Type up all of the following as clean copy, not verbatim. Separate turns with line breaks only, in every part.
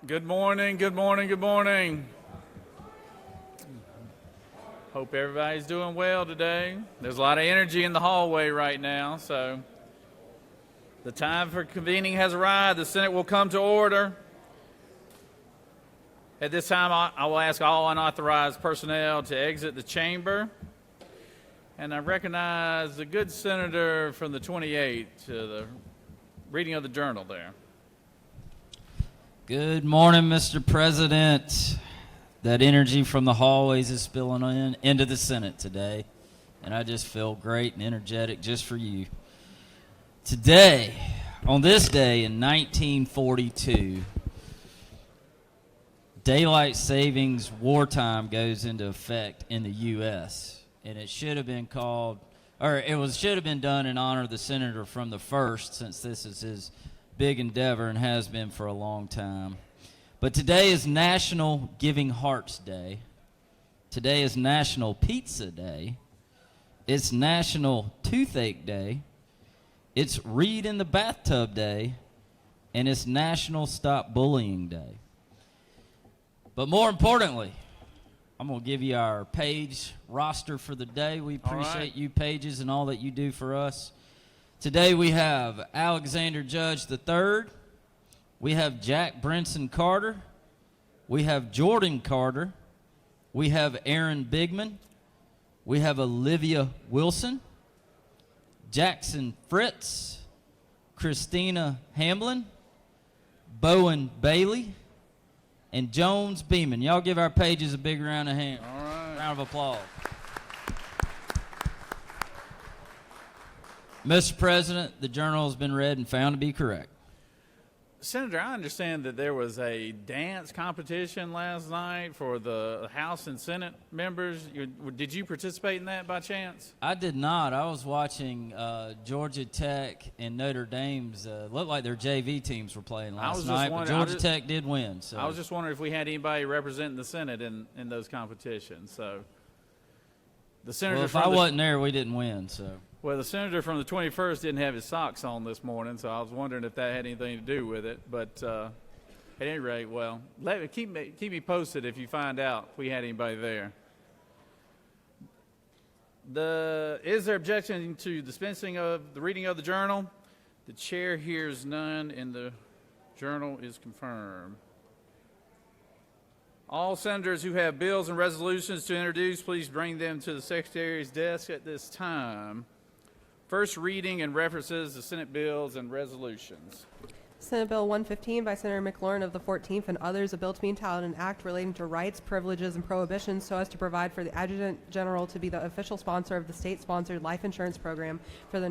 Good morning, good morning, good morning. Hope everybody's doing well today. There's a lot of energy in the hallway right now, so the time for convening has arrived. The Senate will come to order. At this time, I will ask all unauthorized personnel to exit the chamber. And I recognize the good senator from the 28th to the reading of the journal there.
Good morning, Mr. President. That energy from the hallways is spilling into the Senate today, and I just feel great and energetic just for you. Today, on this day in 1942, daylight savings wartime goes into effect in the U.S., and it should have been called, or it should have been done in honor of the senator from the 1st, since this is his big endeavor and has been for a long time. But today is National Giving Hearts Day. Today is National Pizza Day. It's National Toothache Day. It's Read in the Bathtub Day. And it's National Stop Bullying Day. But more importantly, I'm going to give you our page roster for the day. We appreciate you, Pages, and all that you do for us. Today we have Alexander Judge III. We have Jack Brinson Carter. We have Jordan Carter. We have Aaron Bigman. We have Olivia Wilson. Jackson Fritz. Christina Hamlin. Bowen Bailey. And Jones Beeman. Y'all give our Pages a big round of round of applause. Mr. President, the journal has been read and found to be correct.
Senator, I understand that there was a dance competition last night for the House and Senate members. Did you participate in that by chance?
I did not. I was watching Georgia Tech and Notre Dame's. Looked like their JV teams were playing last night, but Georgia Tech did win. So
I was just wondering if we had anybody representing the Senate in those competitions. So the senator.
Well, if I wasn't there, we didn't win. So.
Well, the senator from the 21st didn't have his socks on this morning, so I was wondering if that had anything to do with it. But at any rate, well, keep me posted if you find out if we had anybody there. Is there objection to dispensing of the reading of the journal? The chair hears none, and the journal is confirmed. All senators who have bills and resolutions to introduce, please bring them to the Secretary's desk at this time. First reading and references to Senate bills and resolutions.
Senate Bill 115 by Senator McLaurin of the 14th and others, a bill to be entitled an act relating to rights, privileges, and prohibitions so as to provide for the Adjutant General to be the official sponsor of the state-sponsored life insurance program for the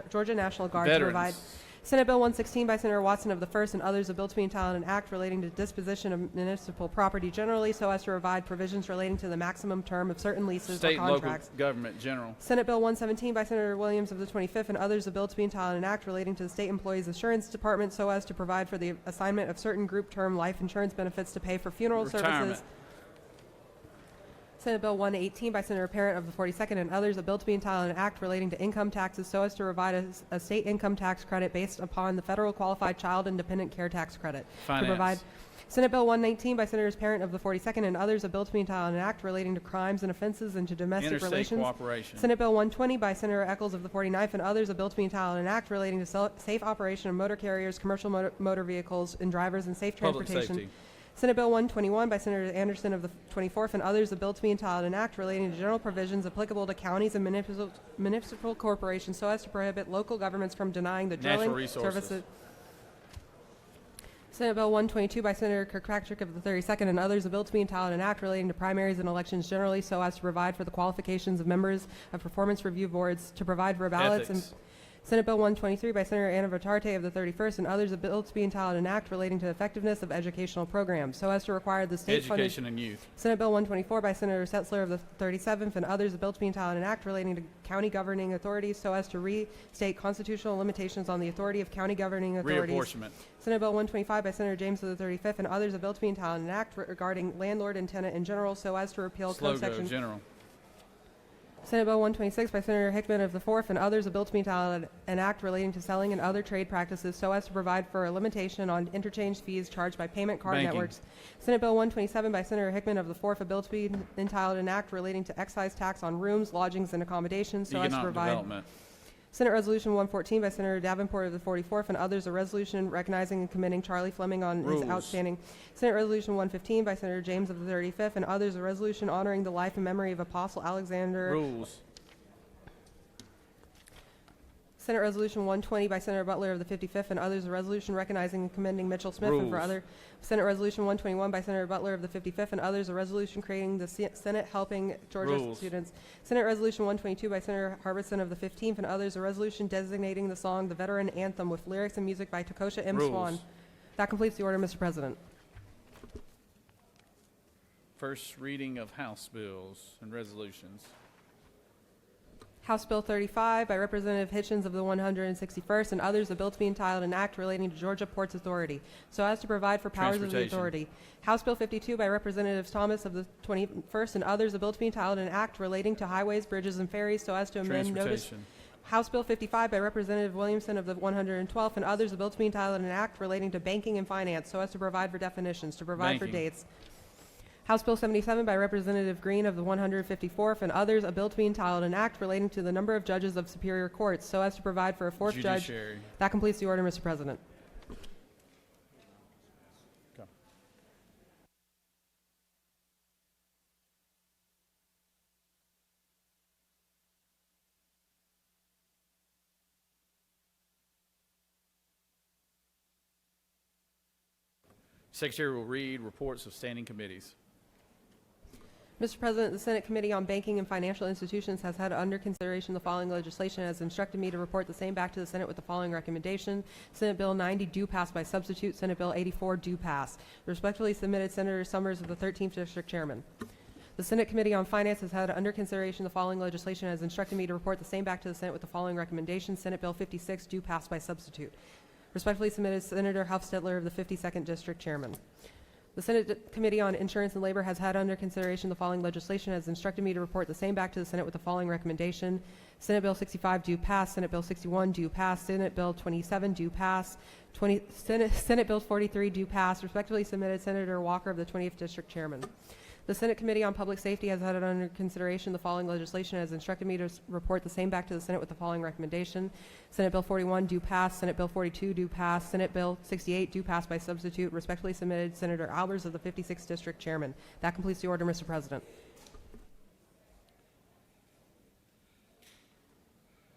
Georgia National Guard
Veterans.
to provide. Senate Bill 116 by Senator Watson of the 1st and others, a bill to be entitled an act relating to disposition of municipal property generally so as to provide provisions relating to the maximum term of certain leases
State
or
and
contracts.
local government general.
Senate Bill 117 by Senator Williams of the 25th and others, a bill to be entitled an act relating to the State Employees Assurance Department so as to provide for the assignment of certain group term life insurance benefits to pay for funeral services. Senate Bill 118 by Senator Parent of the 42nd and others, a bill to be entitled an act relating to income taxes so as to provide a state income tax credit based upon the federal qualified child and dependent care tax credit.
Finance.
To provide Senate Bill 119 by Senators Parent of the 42nd and others, a bill to be entitled an act relating to crimes and offenses and to domestic
Interstate
relations.
cooperation.
Senate Bill 120 by Senator Eccles of the 49th and others, a bill to be entitled an act relating to safe operation of motor carriers, commercial motor vehicles, and drivers and safe
Public
transportation.
safety.
Senate Bill 121 by Senator Anderson of the 24th and others, a bill to be entitled an act relating to general provisions applicable to counties and municipal corporations so as to prohibit local governments from denying the drilling services. Senate Bill 122 by Senator Kirkpatrick of the 32nd and others, a bill to be entitled an act relating to primaries and elections generally so as to provide for the qualifications of members of performance review boards, to provide for ballots.
Ethics.
And Senate Bill 123 by Senator Anna Vitarte of the 31st and others, a bill to be entitled an act relating to the effectiveness of educational programs so as to require the state funded.
Education and youth.
Senate Bill 124 by Senator Setzler of the 37th and others, a bill to be entitled an act relating to county governing authorities so as to restate constitutional limitations on the authority of county governing authorities.
Reapportionment.
Senate Bill 125 by Senator James of the 35th and others, a bill to be entitled an act regarding landlord and tenant in general so as to repeal code
SLOGO
section.
general.
Senate Bill 126 by Senator Hickman of the 4th and others, a bill to be entitled an act relating to selling and other trade practices so as to provide for a limitation on interchange fees charged by payment card
Banking.
networks. Senate Bill 127 by Senator Hickman of the 4th, a bill to be entitled an act relating to excise tax on rooms, lodgings, and accommodations so as to
Economic
provide.
Development.
Senate Resolution 114 by Senator Davenport of the 44th and others, a resolution recognizing and commending Charlie Fleming on
Rules.
his outstanding. Senate Resolution 115 by Senator James of the 35th and others, a resolution honoring the life and memory of Apostle Alexander.
Rules.
Senate Resolution 120 by Senator Butler of the 55th and others, a resolution recognizing and commending Mitchell Smith and for
Rules.
other. Senate Resolution 121 by Senator Butler of the 55th and others, a resolution creating the Senate Helping Georgia
Rules.
Students. Senate Resolution 122 by Senator Harbison of the 15th and others, a resolution designating the song the Veteran Anthem with lyrics and music by Takosha M.
Rules.
Swan. That completes the order, Mr. President.
First reading of House bills and resolutions.
House Bill 35 by Representative Hitchens of the 161st and others, a bill to be entitled an act relating to Georgia Ports Authority, so as to provide for powers of the
Transportation.
authority. House Bill 52 by Representatives Thomas of the 21st and others, a bill to be entitled an act relating to highways, bridges, and ferries, so as to amend notice.
Transportation.
House Bill 55 by Representative Williamson of the 112th and others, a bill to be entitled an act relating to banking and finance, so as to provide for definitions, to provide for
Banking.
dates. House Bill 77 by Representative Green of the 154th and others, a bill to be entitled an act relating to the number of judges of superior courts, so as to provide for a fourth judge.
Judiciary.
That completes the order, Mr. President.
Go. Secretary will read reports of standing committees.
Mr. President, the Senate Committee on Banking and Financial Institutions has had under consideration the following legislation and has instructed me to report the same back to the Senate with the following recommendation. Senate Bill 90 do pass by substitute. Senate Bill 84 do pass. Respectfully submitted, Senator Summers of the 13th District Chairman. The Senate Committee on Finance has had under consideration the following legislation and has instructed me to report the same back to the Senate with the following recommendation. Senate Bill 56 do pass by substitute. Respectfully submitted, Senator Hufstetler of the 52nd District Chairman. The Senate Committee on Insurance and Labor has had under consideration the following legislation and has instructed me to report the same back to the Senate with the following recommendation. Senate Bill 65 do pass. Senate Bill 61 do pass. Senate Bill 27 do pass. Senate Bill 43 do pass. Respectfully submitted, Senator Walker of the 20th District Chairman. The Senate Committee on Public Safety has had under consideration the following legislation and has instructed me to report the same back to the Senate with the following recommendation. Senate Bill 41 do pass. Senate Bill 42 do pass. Senate Bill 68 do pass by substitute. Respectfully submitted, Senator Albers of the 56th District Chairman. That completes the order, Mr. President.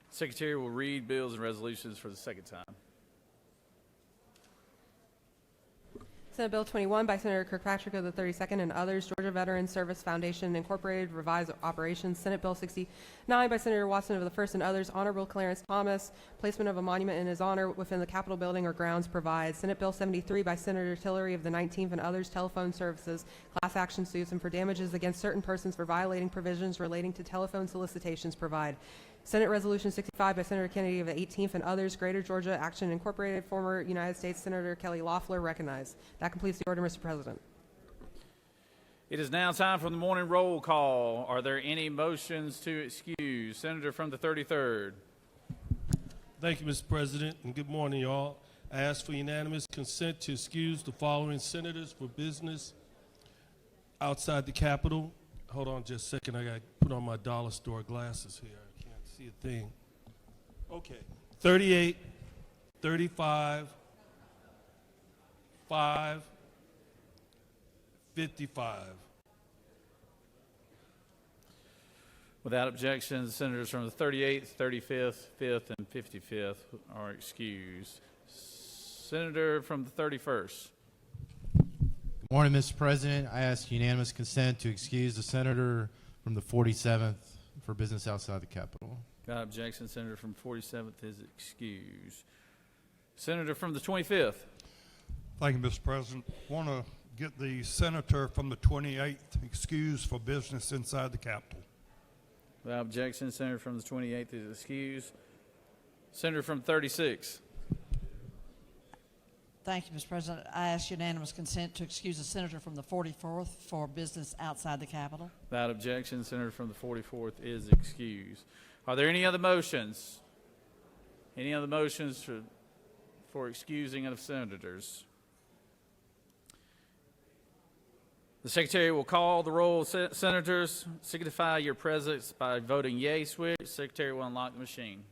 Secretary will read bills and resolutions for the second time.
Senate Bill 21 by Senator Kirkpatrick of the 32nd and others, Georgia Veterans Service Foundation Incorporated, revised operations. Senate Bill 69 by Senator Watson of the 1st and others, Honorable Clarence Thomas, placement of a monument in his honor within the Capitol building or grounds provides. Senate Bill 73 by Senator Tillery of the 19th and others, telephone services, class action suits, and for damages against certain persons for violating provisions relating to telephone solicitations provide. Senate Resolution 65 by Senator Kennedy of the 18th and others, Greater Georgia Action Incorporated, former United States Senator Kelly Loeffler, recognized. That completes the order, Mr. President.
It is now time for the morning roll call. Are there any motions to excuse? Senator from the 33rd.
Thank you, Mr. President, and good morning, y'all. I ask for unanimous consent to excuse the following senators for business outside the Capitol. Hold on just a second. I got to put on my dollar store glasses here. I can't see a thing. Okay. 38, 35, 5, 55.
Without objection, the senators from the 38th, 35th, 5th, and 55th are excused. Senator from the 31st.
Good morning, Mr. President. I ask unanimous consent to excuse the senator from the 47th for business outside the Capitol.
Without objection, senator from 47th is excused. Senator from the 25th.
Thank you, Mr. President. Want to get the senator from the 28th excused for business inside the Capitol.
Without objection, senator from the 28th is excused. Senator from 36.
Thank you, Mr. President. I ask unanimous consent to excuse the senator from the 44th for business outside the Capitol.
Without objection, the senator from the 44th is excused. Are there any other motions? Any other motions for excusing of senators? The secretary will call the roll of senators. Signify your presence by voting yea switch. Secretary will unlock the machine.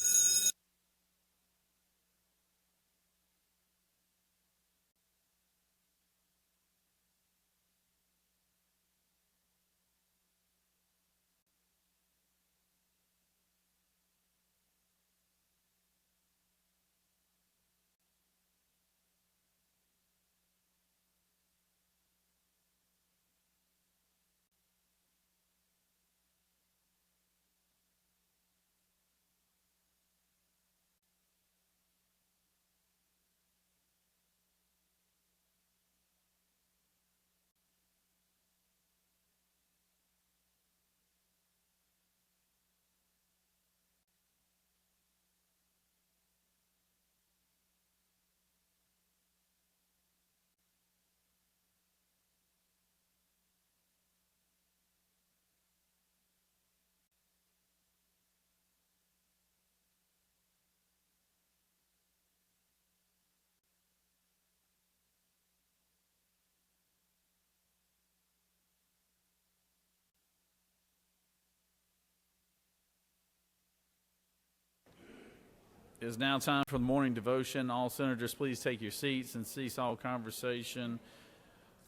It is now time for the morning devotion. All senators, please take your seats and cease all conversation.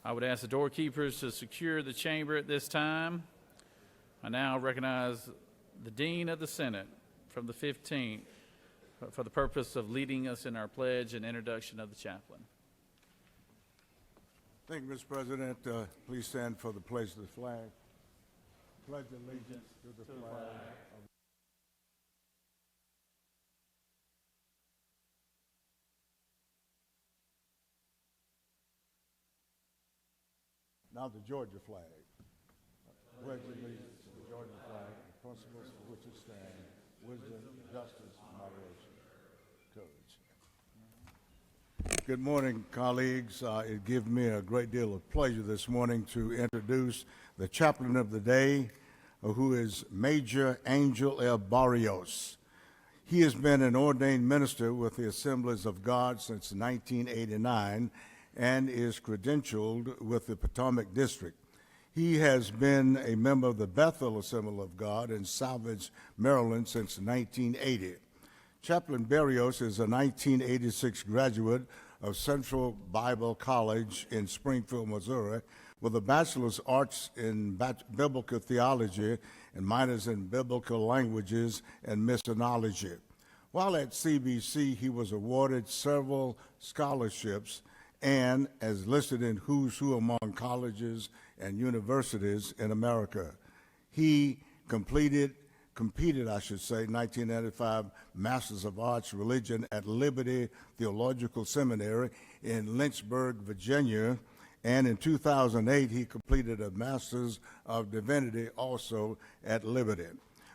I would ask the doorkeepers to secure the chamber at this time. I now recognize the Dean of the Senate from the 15th for the purpose of leading us in our pledge and introduction of the chaplain.
Thank you, Mr. President. Please stand for the pledge of the flag. Pledge allegiance to the flag. Now the Georgia flag. Pledge allegiance to the Georgia flag, the principles for which it stands, wisdom, justice, moderation, courage. Good morning, colleagues. It gives me a great deal of pleasure this morning to introduce the chaplain of the day, who is Major Angel L. Barrios. He has been an ordained minister with the Assemblies of God since 1989 and is credentialed with the Potomac District. He has been a member of the Bethel Assembly of God in Salvage, Maryland since 1980. Chaplain Barrios is a 1986 graduate of Central Bible College in Springfield, Missouri, with a Bachelor's of Arts in Biblical Theology and minors in Biblical Languages and Missionology. While at CBC, he was awarded several scholarships and as listed in Who's Who among colleges and universities in America. He competed, 1995 Masters of Arts Religion at Liberty Theological Seminary in Lynchburg, Virginia, and in 2008 he completed a Masters of Divinity also at Liberty.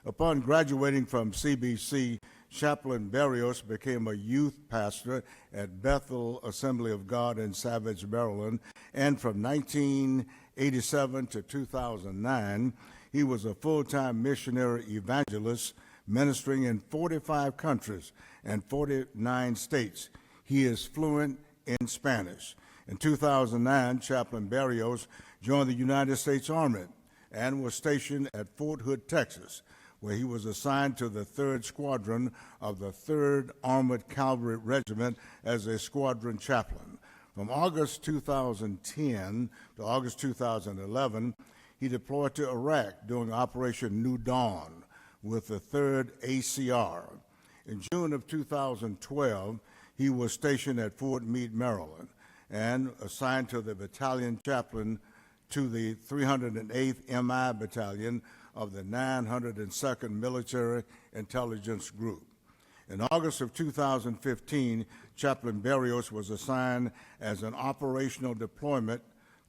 Upon graduating from CBC, Chaplain Barrios became a youth pastor at Bethel Assembly of God in Savage, Maryland, and from 1987 to 2009, he was a full-time missionary evangelist ministering in 45 countries and 49 states. He is fluent in Spanish. In 2009, Chaplain Barrios joined the United States Army and was stationed at Fort Hood, Texas, where he was assigned to the 3rd Squadron of the 3rd Armored Cavalry Regiment as a squadron chaplain. From August 2010 to August 2011, he deployed to Iraq during Operation New Dawn with the 3rd ACR. In June of 2012, he was stationed at Fort Meade, Maryland, and assigned to the battalion chaplain to the 308th MI Battalion of the 902nd Military Intelligence Group. In August of 2015, Chaplain Barrios was assigned as an operational deployment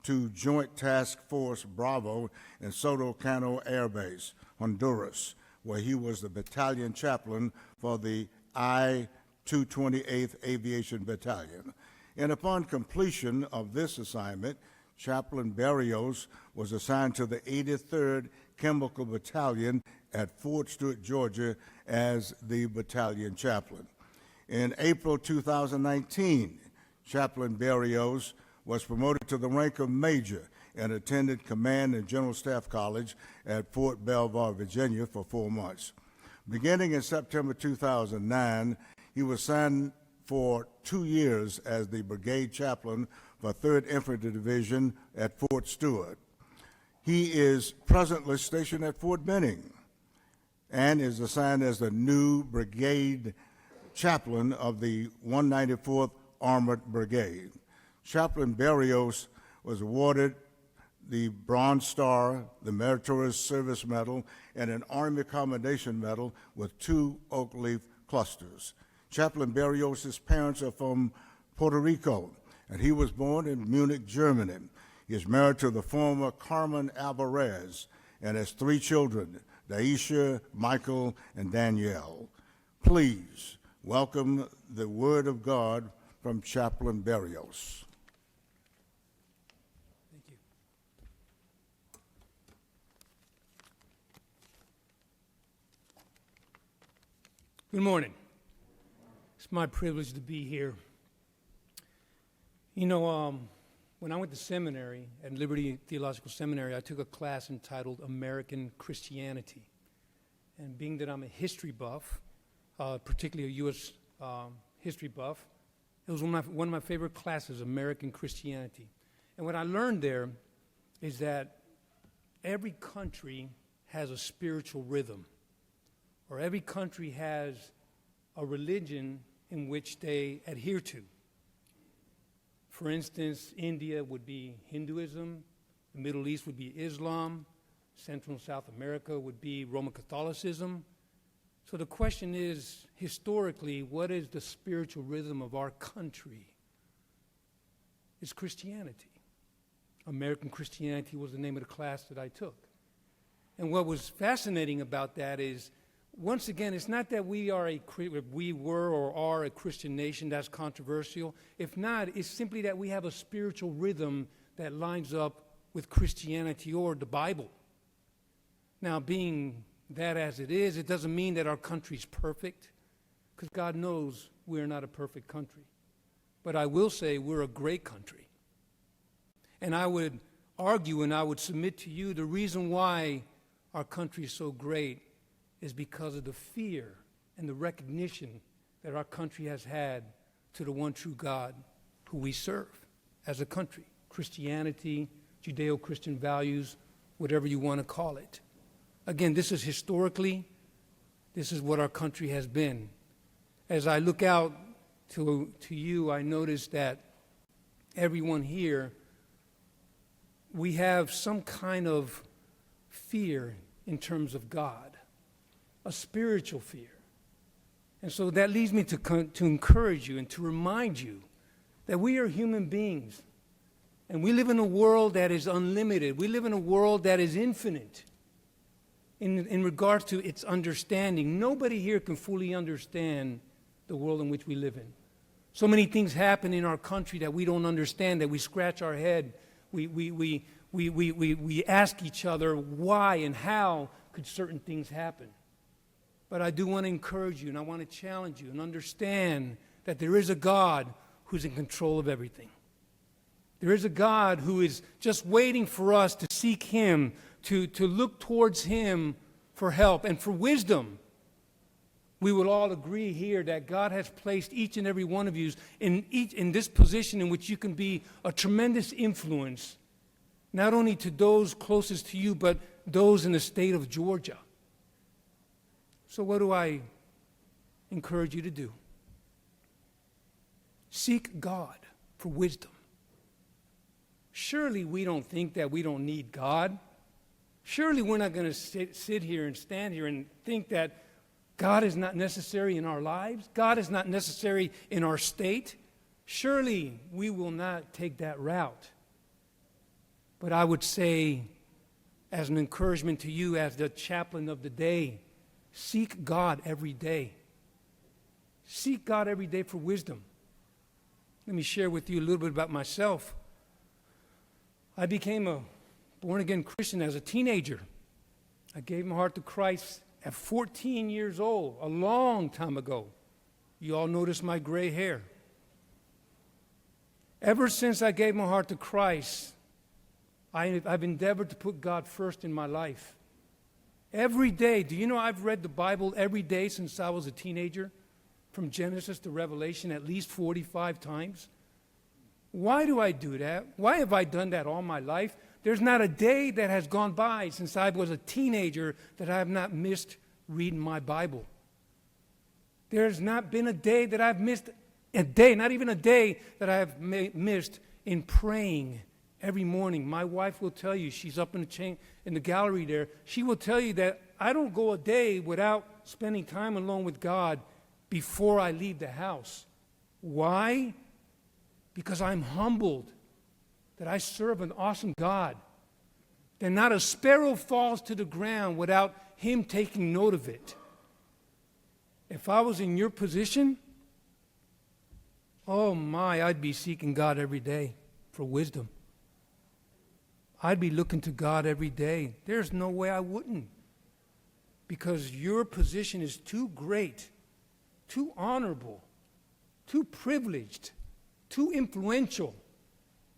to Joint Task Force Bravo in Soto Cano Air Base, Honduras, where he was the battalion chaplain for the I-228th Aviation Battalion. And upon completion of this assignment, Chaplain Berrios was assigned to the 83rd Chemical Battalion at Fort Stewart, Georgia, as the battalion chaplain. In April 2019, Chaplain Berrios was promoted to the rank of major and attended Command and General Staff College at Fort Belvoir, Virginia, for 4 months. Beginning in September 2009, he was assigned for 2 years as the brigade chaplain for 3rd Infantry Division at Fort Stewart. He is presently stationed at Fort Benning and is assigned as the new brigade chaplain of the 194th Armored Brigade. Chaplain Berrios was awarded the Bronze Star, the Meritorious Service Medal, and an Army Commendation Medal with 2 oak leaf clusters. Chaplain Berrios' parents are from Puerto Rico, and he was born in Munich, Germany. He is married to the former Carmen Alvarez and has 3 children, Daisha, Michael, and Danielle. Please welcome the Word of God from Chaplain Berrios.
Thank you. Good morning. It's my privilege to be here. You know, when I went to seminary at Liberty Theological Seminary, I took a class entitled American Christianity. And being that I'm a history buff, particularly a U.S. History buff, it was one of my favorite classes, American Christianity. And what I learned there is that every country has a spiritual rhythm, or every country has a religion in which they adhere to. For instance, India would be Hinduism, the Middle East would be Islam, Central and South America would be Roman Catholicism. So the question is, historically, what is the spiritual rhythm of our country? It's Christianity. American Christianity was the name of the class that I took. And what was fascinating about that is, once again, it's not that we were or are a Christian nation. That's controversial. If not, it's simply that we have a spiritual rhythm that lines up with Christianity or the Bible. Now, being that as it is, it doesn't mean that our country's perfect, because God knows we're not a perfect country. But I will say we're a great country. And I would argue and I would submit to you the reason why our country is so great is because of the fear and the recognition that our country has had to the one true God who we serve as a country. Christianity, Judeo-Christian values, whatever you want to call it. Again, this is historically, this is what our country has been. As I look out to you, I notice that everyone here, we have some kind of fear in terms of God, a spiritual fear. And so that leads me to encourage you and to remind you that we are human beings. And we live in a world that is unlimited. We live in a world that is infinite in regards to its understanding. Nobody here can fully understand the world in which we live in. So many things happen in our country that we don't understand, that we scratch our head. We ask each other why and how could certain things happen. But I do want to encourage you and I want to challenge you and understand that there is a God who's in control of everything. There is a God who is just waiting for us to seek Him, to look towards Him for help and for wisdom. We will all agree here that God has placed each and every one of you in this position in which you can be a tremendous influence, not only to those closest to you, but those in the state of Georgia. So what do I encourage you to do? Seek God for wisdom. Surely we don't think that we don't need God. Surely we're not going to sit here and stand here and think that God is not necessary in our lives. God is not necessary in our state. Surely we will not take that route. But I would say, as an encouragement to you as the chaplain of the day, seek God every day. Seek God every day for wisdom. let me share with you a little bit about myself. I became a born-again Christian as a teenager. I gave my heart to Christ at 14 years old, a long time ago. You all notice my gray hair. Ever since I gave my heart to Christ, I've endeavored to put God first in my life. Every day. Do you know I've read the Bible every day since I was a teenager? From Genesis to Revelation at least 45 times. Why do I do that? Why have I done that all my life? There's not a day that has gone by since I was a teenager that I have not missed reading my Bible. There's not been a day that I've missed, not even a day that I have missed in praying every morning. My wife will tell you, she's up in the gallery there, she will tell you that I don't go a day without spending time alone with God before I leave the house. Why? Because I'm humbled that I serve an awesome God, that not a sparrow falls to the ground without Him taking note of it. If I was in your position, oh my, I'd be seeking God every day for wisdom. I'd be looking to God every day. There's no way I wouldn't. Because your position is too great, too honorable, too privileged, too influential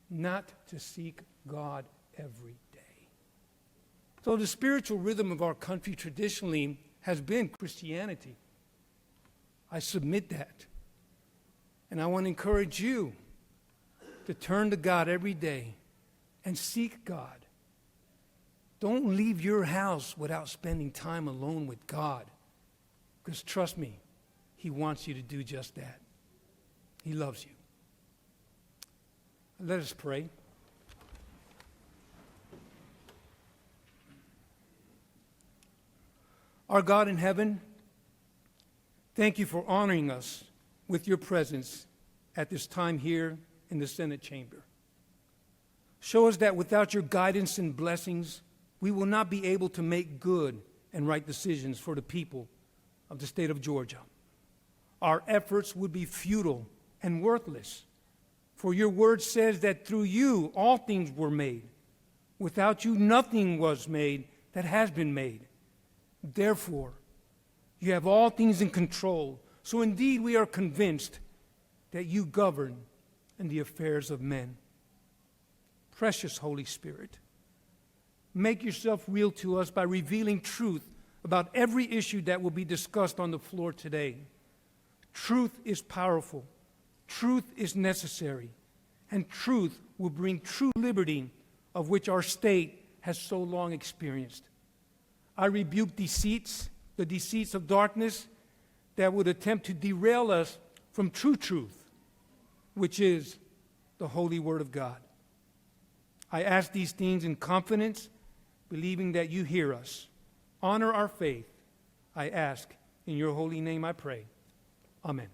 not to seek God every day. So the spiritual rhythm of our country traditionally has been Christianity. I submit that. And I want to encourage you to turn to God every day and seek God. Don't leave your house without spending time alone with God. Because trust me, He wants you to do just that. He loves you. Let us pray. Our God in heaven, thank you for honoring us with your presence at this time here in the Senate chamber. Show us that without your guidance and blessings, we will not be able to make good and right decisions for the people of the state of Georgia. Our efforts would be futile and worthless. For your word says that through you all things were made. Without you nothing was made that has been made. Therefore, you have all things in control. So indeed we are convinced that you govern in the affairs of men. Precious Holy Spirit, make yourself real to us by revealing truth about every issue that will be discussed on the floor today. Truth is powerful. Truth is necessary, and truth will bring true liberty of which our state has so long experienced. I rebuke deceits, the deceits of darkness that would attempt to derail us from true truth, which is the holy word of God. I ask these things in confidence, believing that you hear us. Honor our faith. I ask in your holy name I pray. Amen.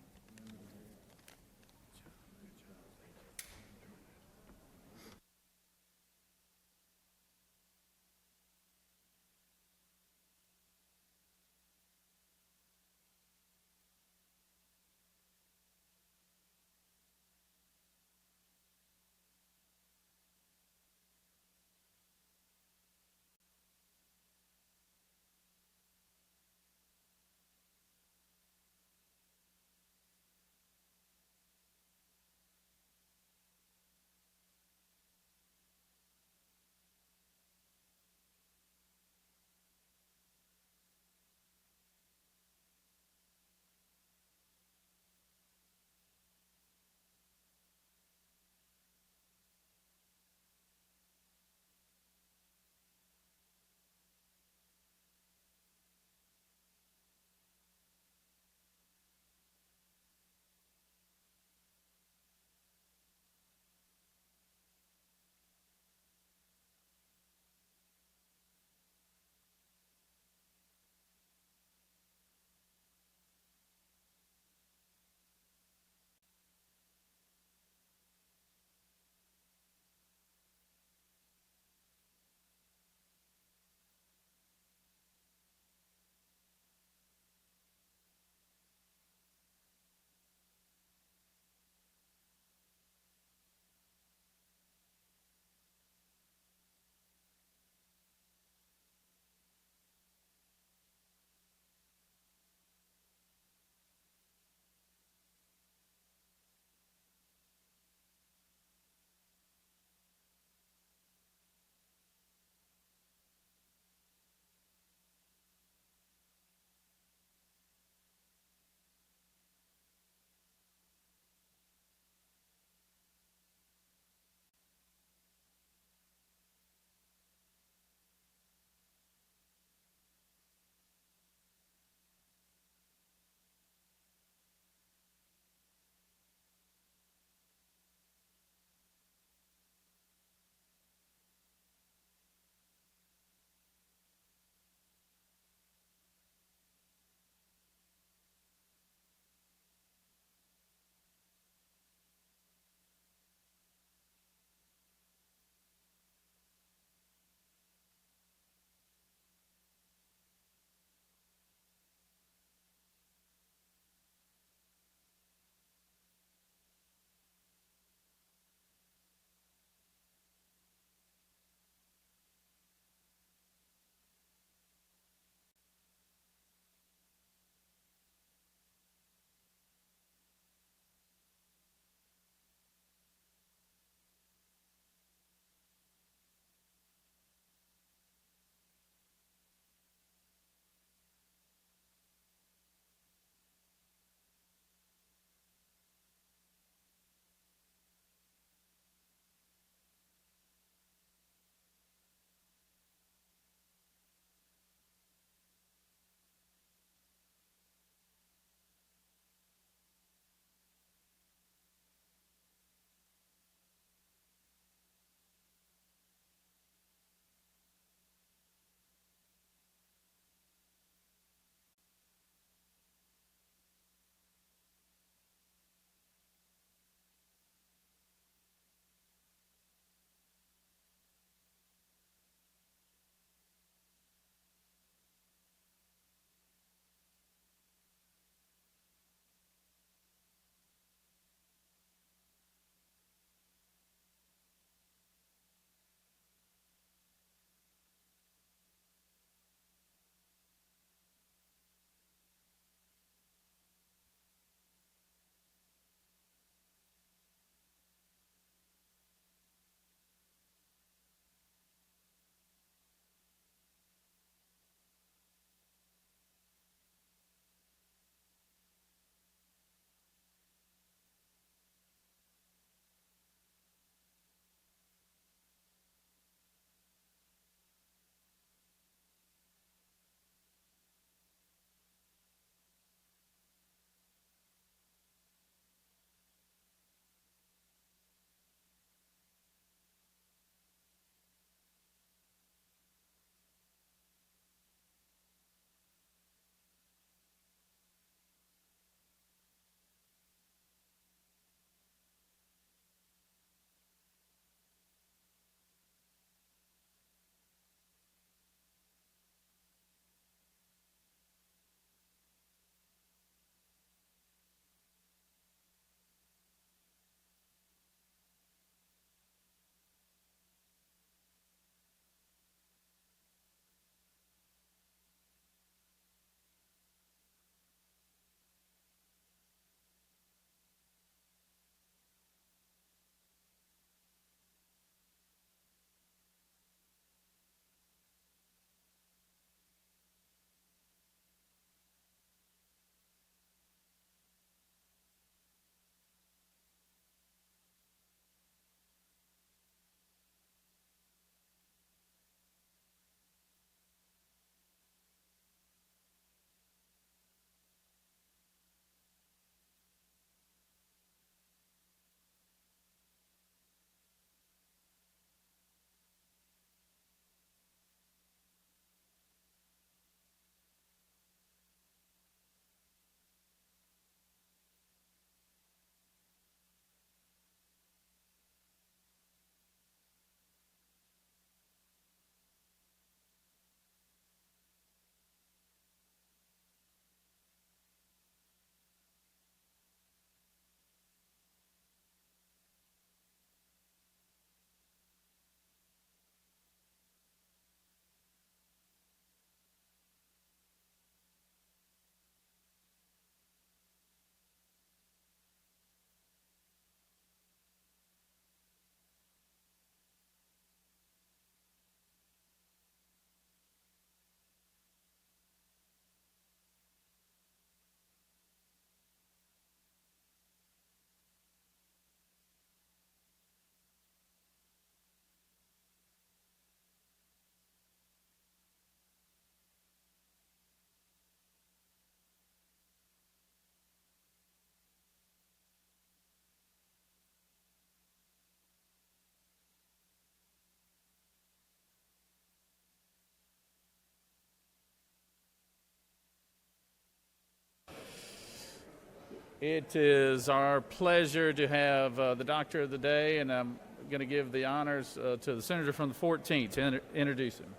It is our pleasure to have the doctor of the day, and I'm going to give the honors to the senator from the 14th to introduce him.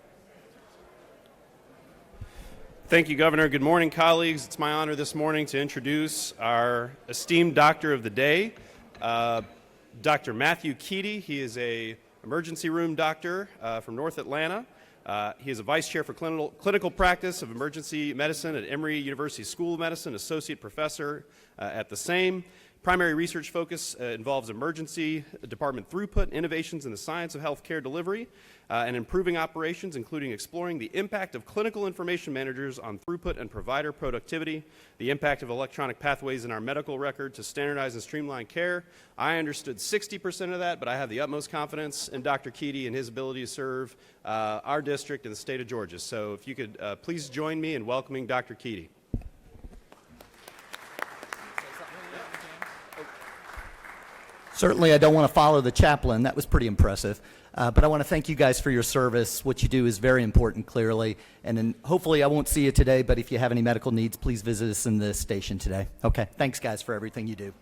Thank you, Governor. Good morning, colleagues. It's my honor this morning to introduce our esteemed doctor of the day, Dr. Matthew Keaty. He is a emergency room doctor from North Atlanta. He is a vice chair for clinical practice of emergency medicine at Emory University School of Medicine, associate professor at the same. Primary research focus involves emergency department throughput, innovations in the science of healthcare delivery, and improving operations, including exploring the impact of clinical information managers on throughput and provider productivity, the impact of electronic pathways in our medical record to standardize and streamline care. I understood 60% of that, but I have the utmost confidence in Dr. Keaty and his ability to serve our district and the state of Georgia. So if you could please join me in welcoming Dr. Keaty.
Certainly, I don't want to follow the chaplain. That was pretty impressive. But I want to thank you guys for your service. What you do is very important, clearly. And then hopefully I won't see you today, but if you have any medical needs, please visit us in the station today. Okay, thanks, guys, for everything you do.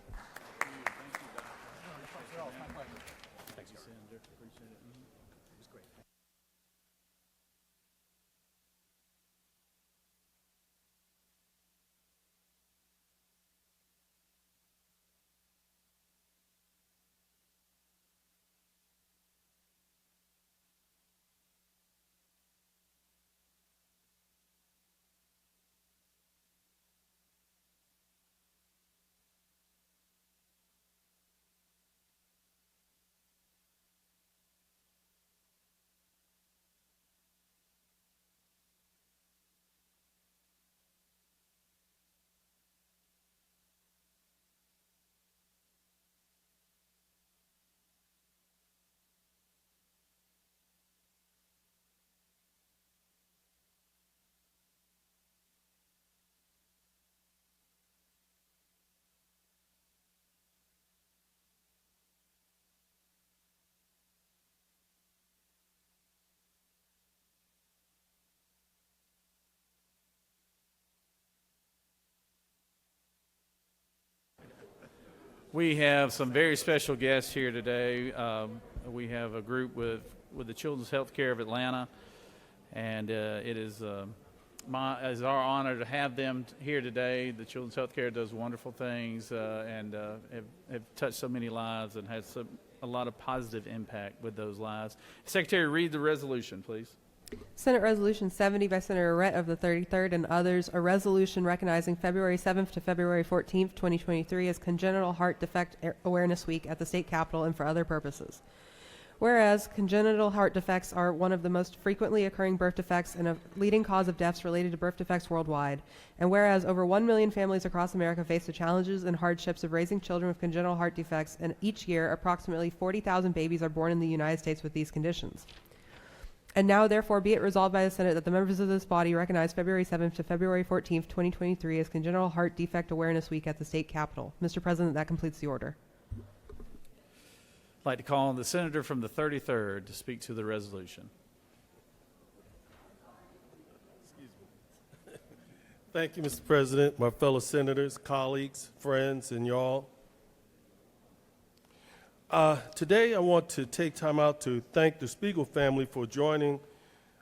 We have some very special guests here today. We have a group with the Children's Healthcare of Atlanta, and it is our honor to have them here today. The Children's Healthcare does wonderful things and have touched so many lives and has a lot of positive impact with those lives. Secretary, read the resolution, please.
Senate Resolution 70 by Senator Rhett of the 33rd and others, a resolution recognizing February 7th to February 14th, 2023 as Congenital Heart Defect Awareness Week at the State Capitol and for other purposes. Whereas congenital heart defects are one of the most frequently occurring birth defects and a leading cause of deaths related to birth defects worldwide, and whereas over 1 million families across America face the challenges and hardships of raising children with congenital heart defects, and each year approximately 40,000 babies are born in the United States with these conditions. And now, therefore, be it resolved by the Senate that the members of this body recognize February 7th to February 14th, 2023 as Congenital Heart Defect Awareness Week at the State Capitol. Mr. President, that completes the order.
I'd like to call on the senator from the 33rd to speak to the resolution.
Thank you, Mr. President, my fellow senators, colleagues, friends, and y'all. Today, I want to take time out to thank the Spiegel family for joining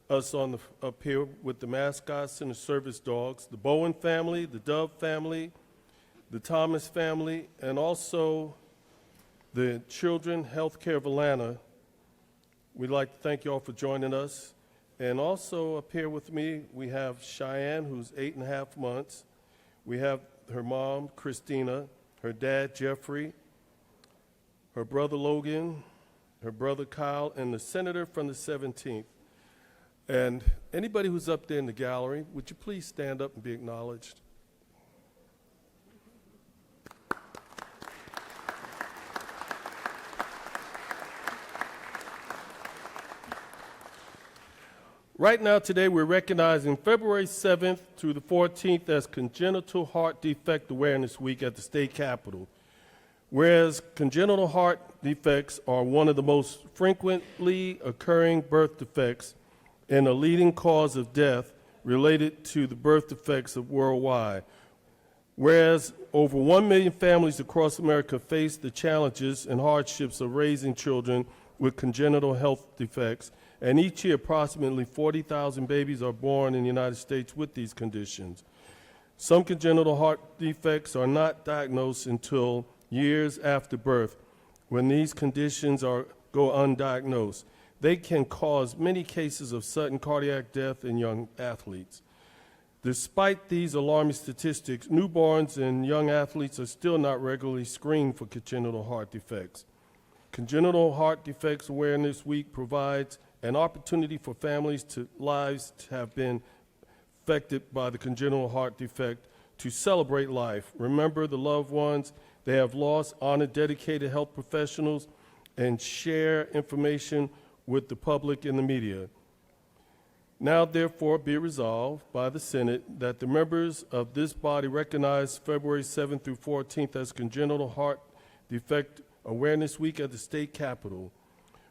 us up here with the mascots and the service dogs, the Bowen family, the Dove family, the Thomas family, and also the Children Healthcare of Atlanta. We'd like to thank you all for joining us. And also up here with me, we have Cheyenne, who's 8.5 months. We have her mom, Christina, her dad, Jeffrey, her brother Logan, her brother Kyle, and the senator from the 17th. And anybody who's up there in the gallery, would you please stand up and be acknowledged? Right now, today, we're recognizing February 7th through the 14th as Congenital Heart Defect Awareness Week at the State Capitol. Whereas congenital heart defects are one of the most frequently occurring birth defects and a leading cause of death related to the birth defects of worldwide. Whereas Over 1 million families across America face the challenges and hardships of raising children with congenital health defects, and each year approximately 40,000 babies are born in the United States with these conditions. Some congenital heart defects are not diagnosed until years after birth, when these conditions go undiagnosed. They can cause many cases of sudden cardiac death in young athletes. Despite these alarming statistics, newborns and young athletes are still not regularly screened for congenital heart defects. Congenital Heart Defects Awareness Week provides an opportunity for lives to have been affected by the congenital heart defect to celebrate life, remember the loved ones they have lost, honor dedicated health professionals, and share information with the public and the media. Now, therefore, be resolved by the Senate that the members of this body recognize February 7th through 14th as Congenital Heart Defect Awareness Week at the state capitol.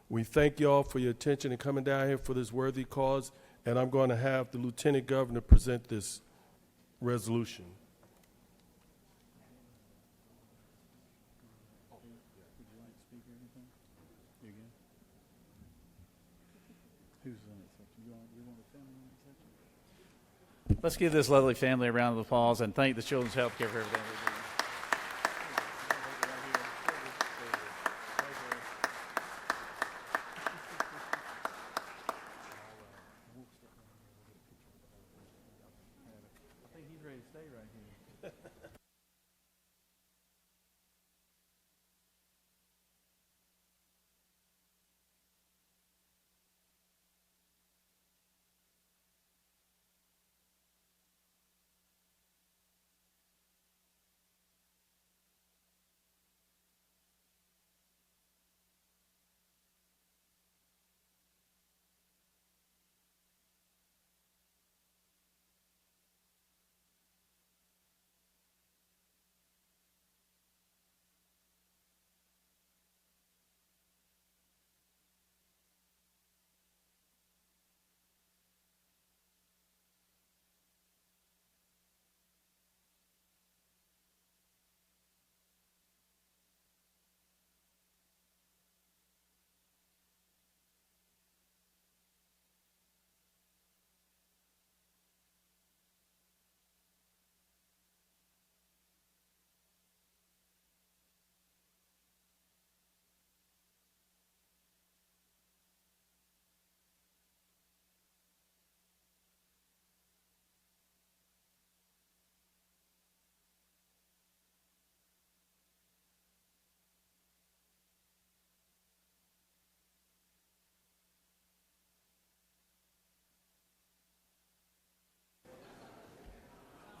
We thank you all for your attention and coming down here for this worthy cause, and I'm going to have the Lieutenant Governor present this resolution.
Let's give this lovely family a round of applause and thank the Children's Healthcare for everything they're doing. I think he's ready to stay right here.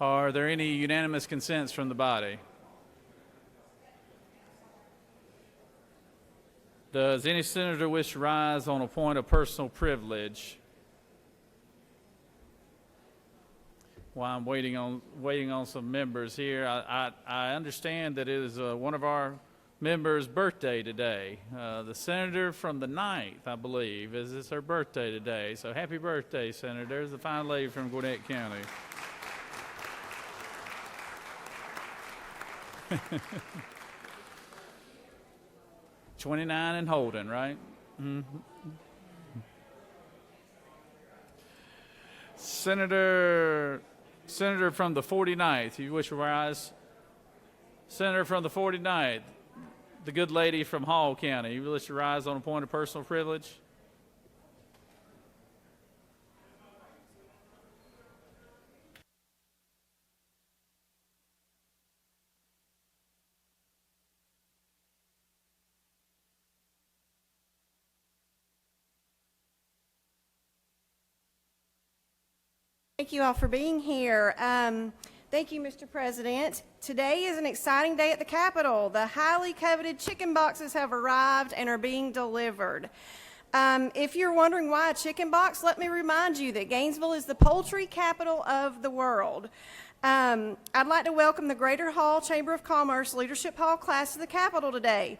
Are there any unanimous consents from the body? Does any senator wish to rise on a point of personal privilege? While I'm waiting on some members here, I understand that it is one of our members' birthday today. The senator from the 9th, I believe, is her birthday today. So happy birthday, Senator. The fine lady from Gwinnett County. 29 and holding, right? Mm-hmm. Senator from the 49th, you wish to rise? Senator from the 49th, the good lady from Hall County, you wish to rise on a point of personal privilege?
Thank you all for being here. Thank you, Mr. President. Today is an exciting day at the Capitol. The highly coveted chicken boxes have arrived and are being delivered. If you're wondering why a chicken box, let me remind you that Gainesville is the poultry capital of the world. I'd like to welcome the Greater Hall Chamber of Commerce Leadership Hall class to the Capitol today.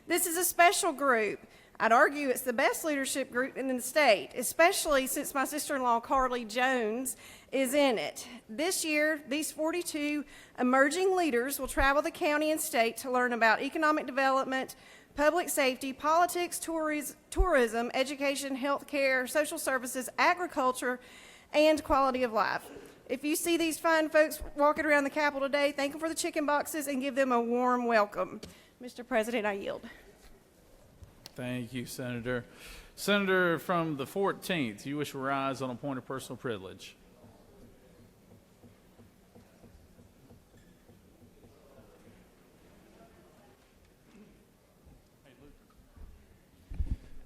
This is a special group. I'd argue it's the best leadership group in the state, especially since my sister-in-law, Carly Jones, is in it. This year, these 42 emerging leaders will travel the county and state to learn about economic development, public safety, politics, tourism, education, healthcare, social services, agriculture, and quality of life. If you see these fine folks walking around the Capitol today, thank them for the chicken boxes and give them a warm welcome. Mr. President, I yield.
Thank you, Senator. Senator from the 14th, you wish to rise on a point of personal privilege.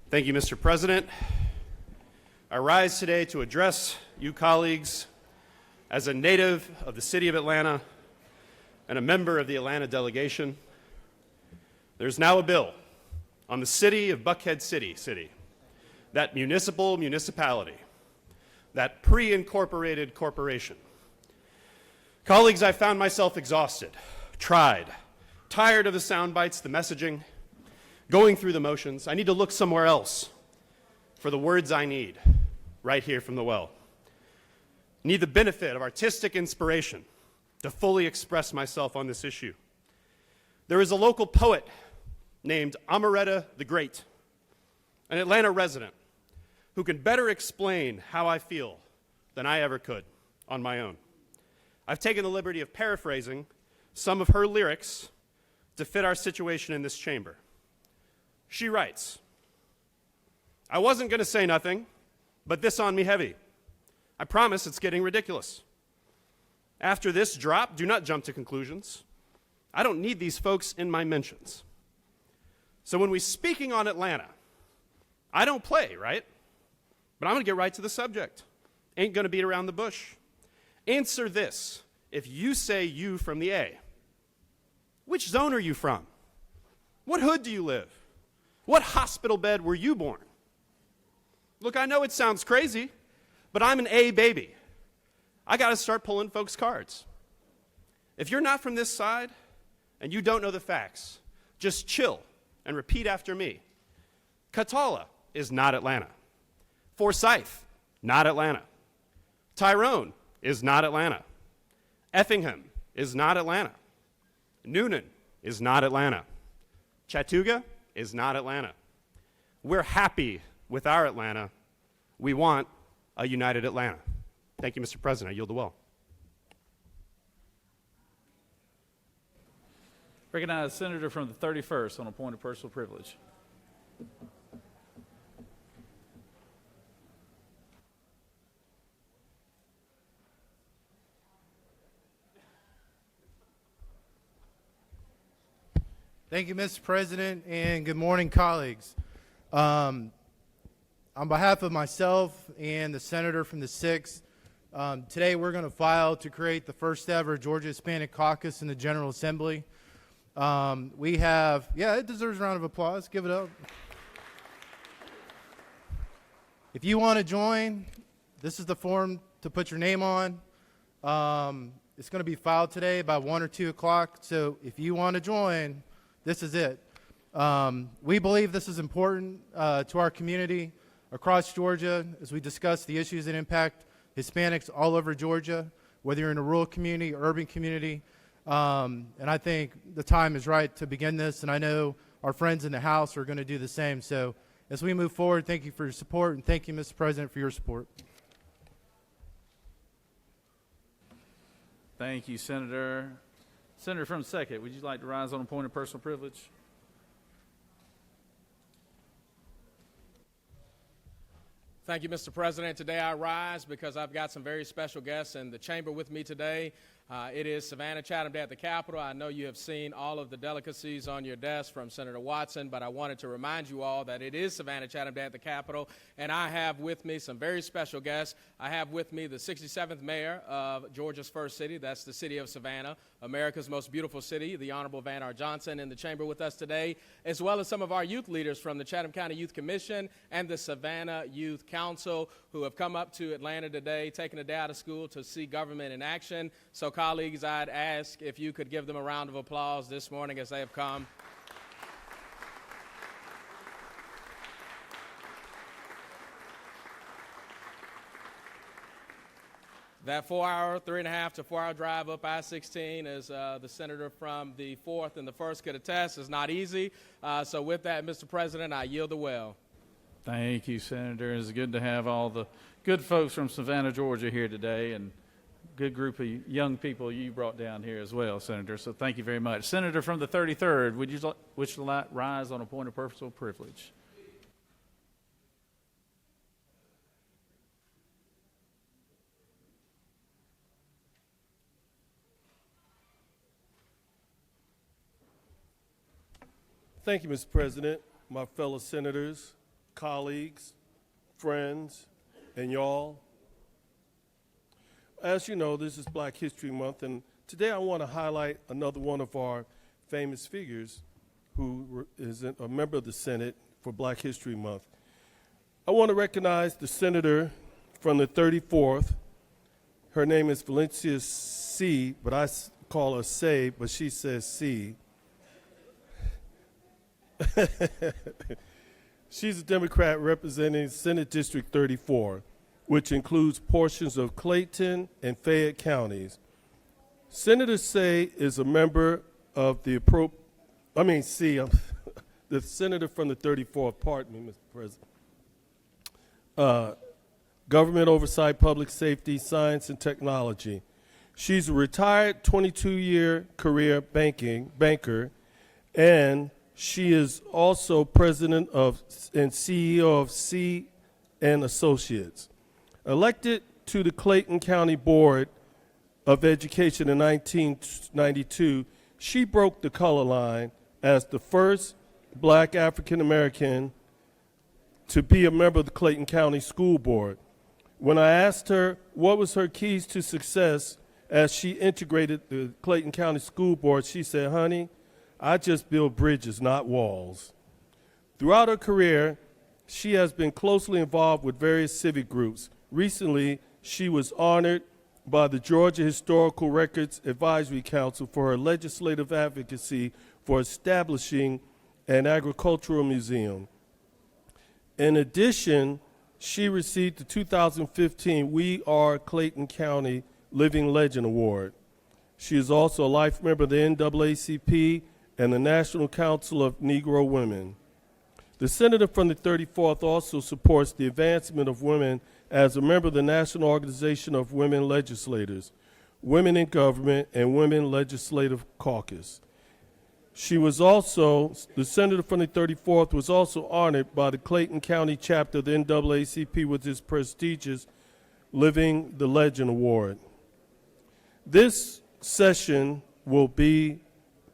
Thank you, Mr. President. I rise today to address you colleagues as a native of the city of Atlanta and a member of the Atlanta delegation. There's now a bill on the city of Buckhead City, that municipality, that pre-incorporated corporation. Colleagues, I found myself exhausted, tired of the sound bites, the messaging, going through the motions. I need to look somewhere else for the words I need, right here from the well. I need the benefit of artistic inspiration to fully express myself on this issue. There is a local poet named Amaretta the Great, an Atlanta resident, who can better explain how I feel than I ever could on my own. I've taken the liberty of paraphrasing some of her lyrics to fit our situation in this chamber. She writes, "I wasn't going to say nothing, but this on me heavy. I promise it's getting ridiculous. After this drop, do not jump to conclusions. I don't need these folks in my mentions. So when we speaking on Atlanta, I don't play, right? But I'm going to get right to the subject. Ain't going to beat around the bush. Answer this if you say you from the A. Which zone are you from? What hood do you live? What hospital bed were you born? Look, I know it sounds crazy, but I'm an A baby. I got to start pulling folks' cards. If you're not from this side and you don't know the facts, just chill and repeat after me. Catala is not Atlanta. Forsyth, not Atlanta. Tyrone is not Atlanta. Effingham is not Atlanta. Noonan is not Atlanta. Chattooga is not Atlanta. We're happy with our Atlanta. We want a united Atlanta. Thank you, Mr. President. I yield the well.
Recognize Senator from the 31st on a point of personal privilege.
Thank you, Mr. President, and good morning, colleagues. On behalf of myself and the senator from the 6th, today we're going to file to create the first ever Georgia Hispanic Caucus in the General Assembly. We have, it deserves a round of applause. Give it up. If you want to join, this is the form to put your name on. It's going to be filed today by 1 or 2 o'clock, so if you want to join, this is it. We believe this is important to our community across Georgia as we discuss the issues that impact Hispanics all over Georgia, whether you're in a rural community, urban community. And I think the time is right to begin this, and I know our friends in the House are going to do the same. So as we move forward, thank you for your support, and thank you, Mr. President, for your support.
Thank you, Senator. Senator from the 2nd, would you like to rise on a point of personal privilege?
Thank you, Mr. President. Today I rise because I've got some very special guests in the chamber with me today. It is Savannah Chatham Day at the Capitol. I know you have seen all of the delicacies on your desk from Senator Watson, but I wanted to remind you all that it is Savannah Chatham Day at the Capitol, and I have with me some very special guests. I have with me the 67th mayor of Georgia's first city. That's the city of Savannah, America's most beautiful city, the Honorable Van R. Johnson, in the chamber with us today, as well as some of our youth leaders from the Chatham County Youth Commission and the Savannah Youth Council, who have come up to Atlanta today, taking a day out of school to see government in action. So, colleagues, I'd ask if you could give them a round of applause this morning as they have come. That 4-hour, 3.5 to 4-hour drive up I-16, as the senator from the 4th and the 1st could attest, is not easy. So with that, Mr. President, I yield the well.
Thank you, Senator. It's good to have all the good folks from Savannah, Georgia here today, and good group of young people you brought down here as well, Senator. So thank you very much. Senator from the 33rd, would you wish to rise on a point of personal privilege?
Thank you, Mr. President, my fellow senators, colleagues, friends, and y'all. As you know, this is Black History Month, and today I want to highlight another one of our famous figures who is a member of the Senate for Black History Month. I want to recognize the senator from the 34th. Her name is Valencia C., but I call her Say, but she says C. She's a Democrat representing Senate District 34, which includes portions of Clayton and Fayette counties. Senator Say is a member of the the senator from the 34th, pardon me, Mr. President. Government Oversight, Public Safety, Science, and Technology. She's a retired 22-year career banker, and she is also president of and CEO of C and Associates. Elected to the Clayton County Board of Education in 1992, she broke the color line as the first Black African American to be a member of the Clayton County School Board. When I asked her what was her keys to success as she integrated the Clayton County School Board, she said, "Honey, I just build bridges, not walls." Throughout her career, she has been closely involved with various civic groups. Recently, she was honored by the Georgia Historical Records Advisory Council for her legislative advocacy for establishing an agricultural museum. In addition, she received the 2015 We Are Clayton County Living Legend Award. She is also a life member of the NAACP and the National Council of Negro Women. The senator from the 34th also supports the advancement of women as a member of the National Organization of Women Legislators, Women in Government, and Women Legislative Caucus. The senator from the 34th was also honored by the Clayton County chapter of the NAACP with his prestigious Living the Legend Award. This session will be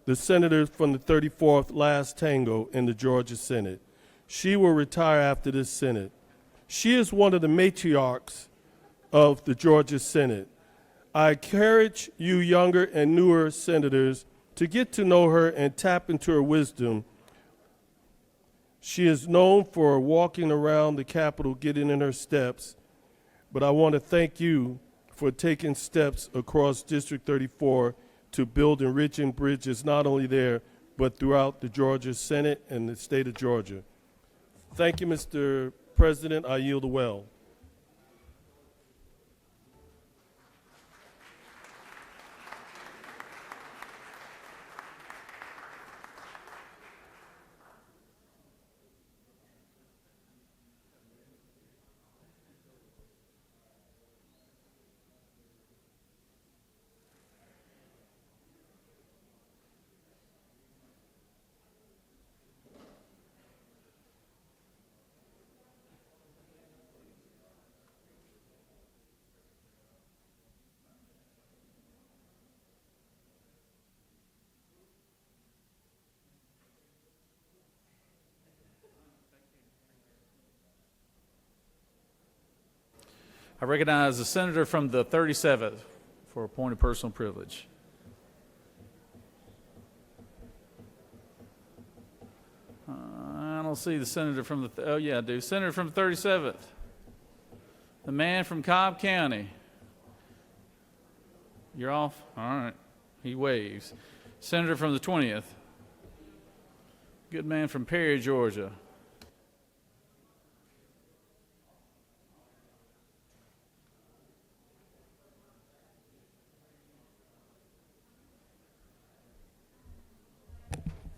the senator from the 34th last tango in the Georgia Senate. She will retire after this Senate. She is one of the matriarchs of the Georgia Senate. I encourage you younger and newer senators to get to know her and tap into her wisdom. She is known for walking around the Capitol, getting in her steps, but I want to thank you for taking steps across District 34 to build enriching bridges, not only there, but throughout the Georgia Senate and the state of Georgia. Thank you, Mr. President. I yield the well.
I recognize the senator from the 37th for a point of personal privilege. I don't see the senator from the, oh yeah, I do. Senator from the 37th. The man from Cobb County. You're off? All right. He waves. Senator from the 20th. Good man from Perry, Georgia.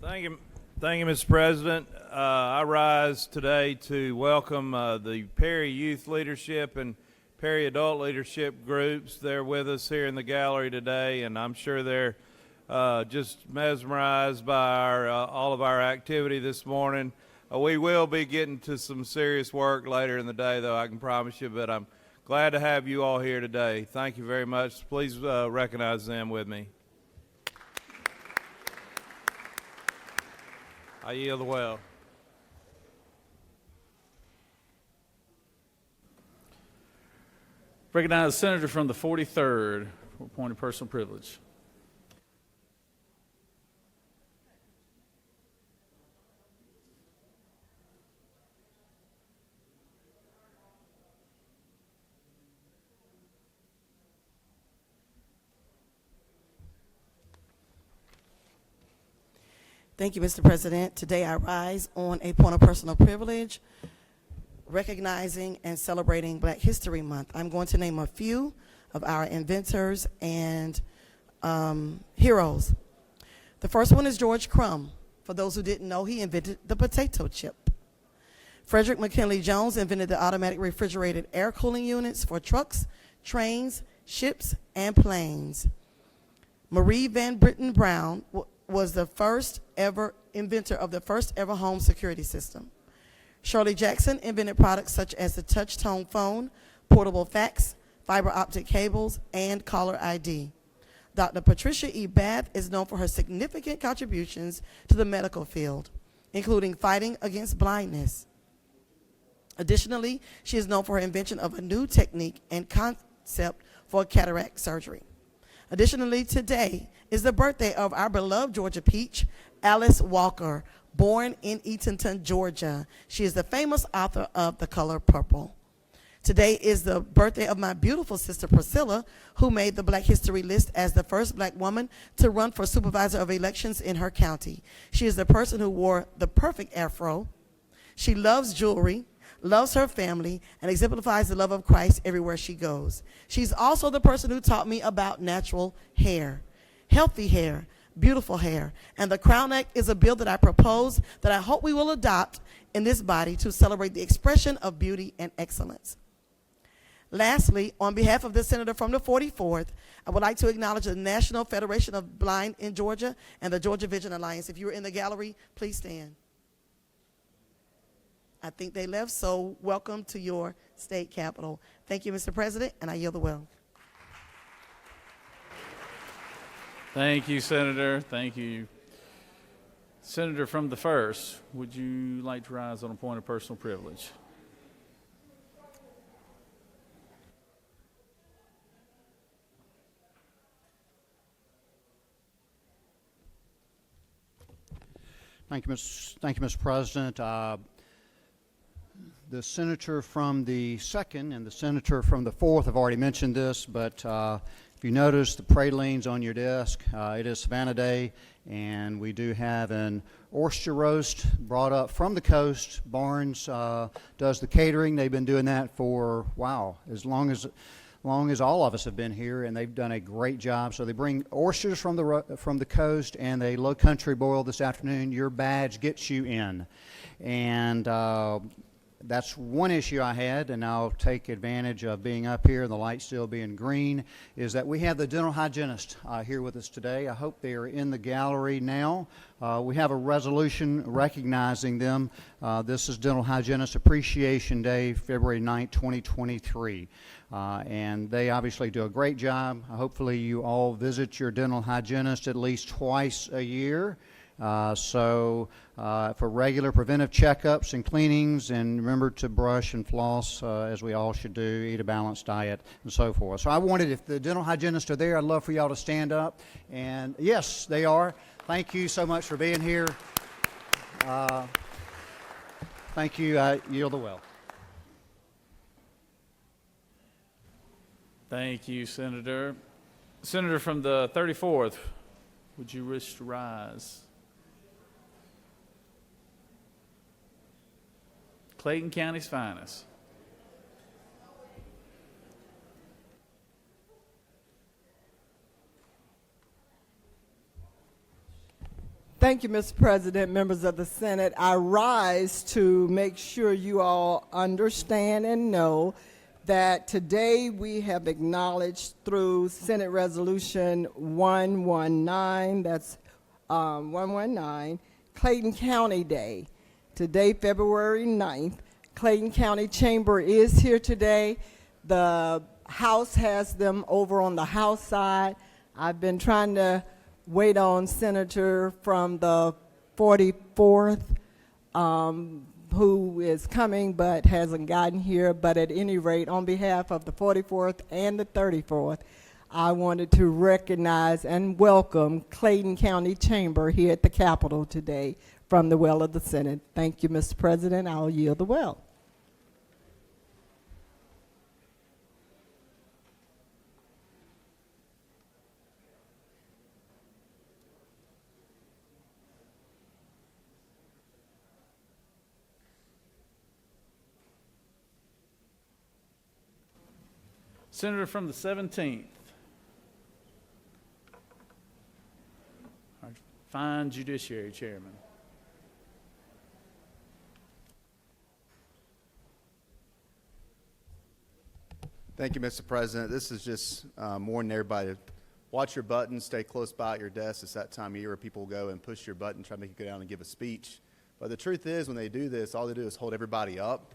Thank you, Mr. President. I rise today to welcome the Perry Youth Leadership and Perry Adult Leadership groups. They're with us here in the gallery today, and I'm sure they're just mesmerized by all of our activity this morning. We will be getting to some serious work later in the day, though, I can promise you, but I'm glad to have you all here today. Thank you very much. Please recognize them with me. I yield the well.
Recognize the senator from the 43rd for point of personal privilege.
Thank you, Mr. President. Today I rise on a point of personal privilege, recognizing and celebrating Black History Month. I'm going to name a few of our inventors and heroes. The first one is George Crumb. For those who didn't know, he invented the potato chip. Frederick McKinley Jones invented the automatic refrigerated air cooling units for trucks, trains, ships, and planes. Marie Van Britten Brown was the first ever inventor of the first ever home security system. Shirley Jackson invented products such as the touch-tone phone, portable fax, fiber optic cables, and caller ID. Dr. Patricia E. Bath is known for her significant contributions to the medical field, including fighting against blindness. Additionally, she is known for her invention of a new technique and concept for cataract surgery. Additionally, today is the birthday of our beloved Georgia peach, Alice Walker, born in Eatonton, Georgia. She is the famous author of The Color Purple. Today is the birthday of my beautiful sister Priscilla, who made the Black History list as the first Black woman to run for supervisor of elections in her county. She is the person who wore the perfect afro. She loves jewelry, loves her family, and exemplifies the love of Christ everywhere she goes. She's also the person who taught me about natural hair, healthy hair, beautiful hair. And the Crown Act is a bill that I propose that I hope we will adopt in this body to celebrate the expression of beauty and excellence. Lastly, on behalf of the senator from the 44th, I would like to acknowledge the National Federation of Blind in Georgia and the Georgia Vision Alliance. If you are in the gallery, please stand. I think they left, so welcome to your state capitol. Thank you, Mr. President, and I yield the well.
Thank you, Senator. Thank you. Senator from the 1st, would you like to rise on a point of personal privilege?
Thank you, Mr. President. The senator from the 2nd and the senator from the 4th have already mentioned this, but if you notice the pralines on your desk, it is Savannah Day, and we do have an oyster roast brought up from the coast. Barnes does the catering. They've been doing that for, wow, as long as all of us have been here, and they've done a great job. So they bring oysters from the coast and a low country boil this afternoon. Your badge gets you in. And that's one issue I had, and I'll take advantage of being up here and the light still being green, is that we have the dental hygienist here with us today. I hope they are in the gallery now. We have a resolution recognizing them. This is Dental Hygienist Appreciation Day, February 9th, 2023. And they obviously do a great job. Hopefully you all visit your dental hygienist at least twice a year. For regular preventive checkups and cleanings, and remember to brush and floss as we all should do, eat a balanced diet, and so forth. So I wanted, if the dental hygienists are there, I'd love for y'all to stand up. And yes, they are. Thank you so much for being here. Thank you. Yield the well.
Thank you, Senator. Senator from the 34th, would you wish to rise? Clayton County's finest.
Thank you, Mr. President, members of the Senate. I rise to make sure you all understand and know that today we have acknowledged through Senate Resolution 119, that's 119, Clayton County Day. Today, February 9th, Clayton County Chamber is here today. The House has them over on the House side. I've been trying to wait on Senator from the 44th who is coming but hasn't gotten here. But at any rate, on behalf of the 44th and the 34th, I wanted to recognize and welcome Clayton County Chamber here at the Capitol today from the well of the Senate. Thank you, Mr. President. I'll yield the well.
Senator from the 17th. Our fine Judiciary Chairman.
Thank you, Mr. President. This is just warning everybody to watch your buttons, stay close by at your desk. It's that time of year where people go and push your button, try to make you go down and give a speech. But the truth is, when they do this, all they do is hold everybody up.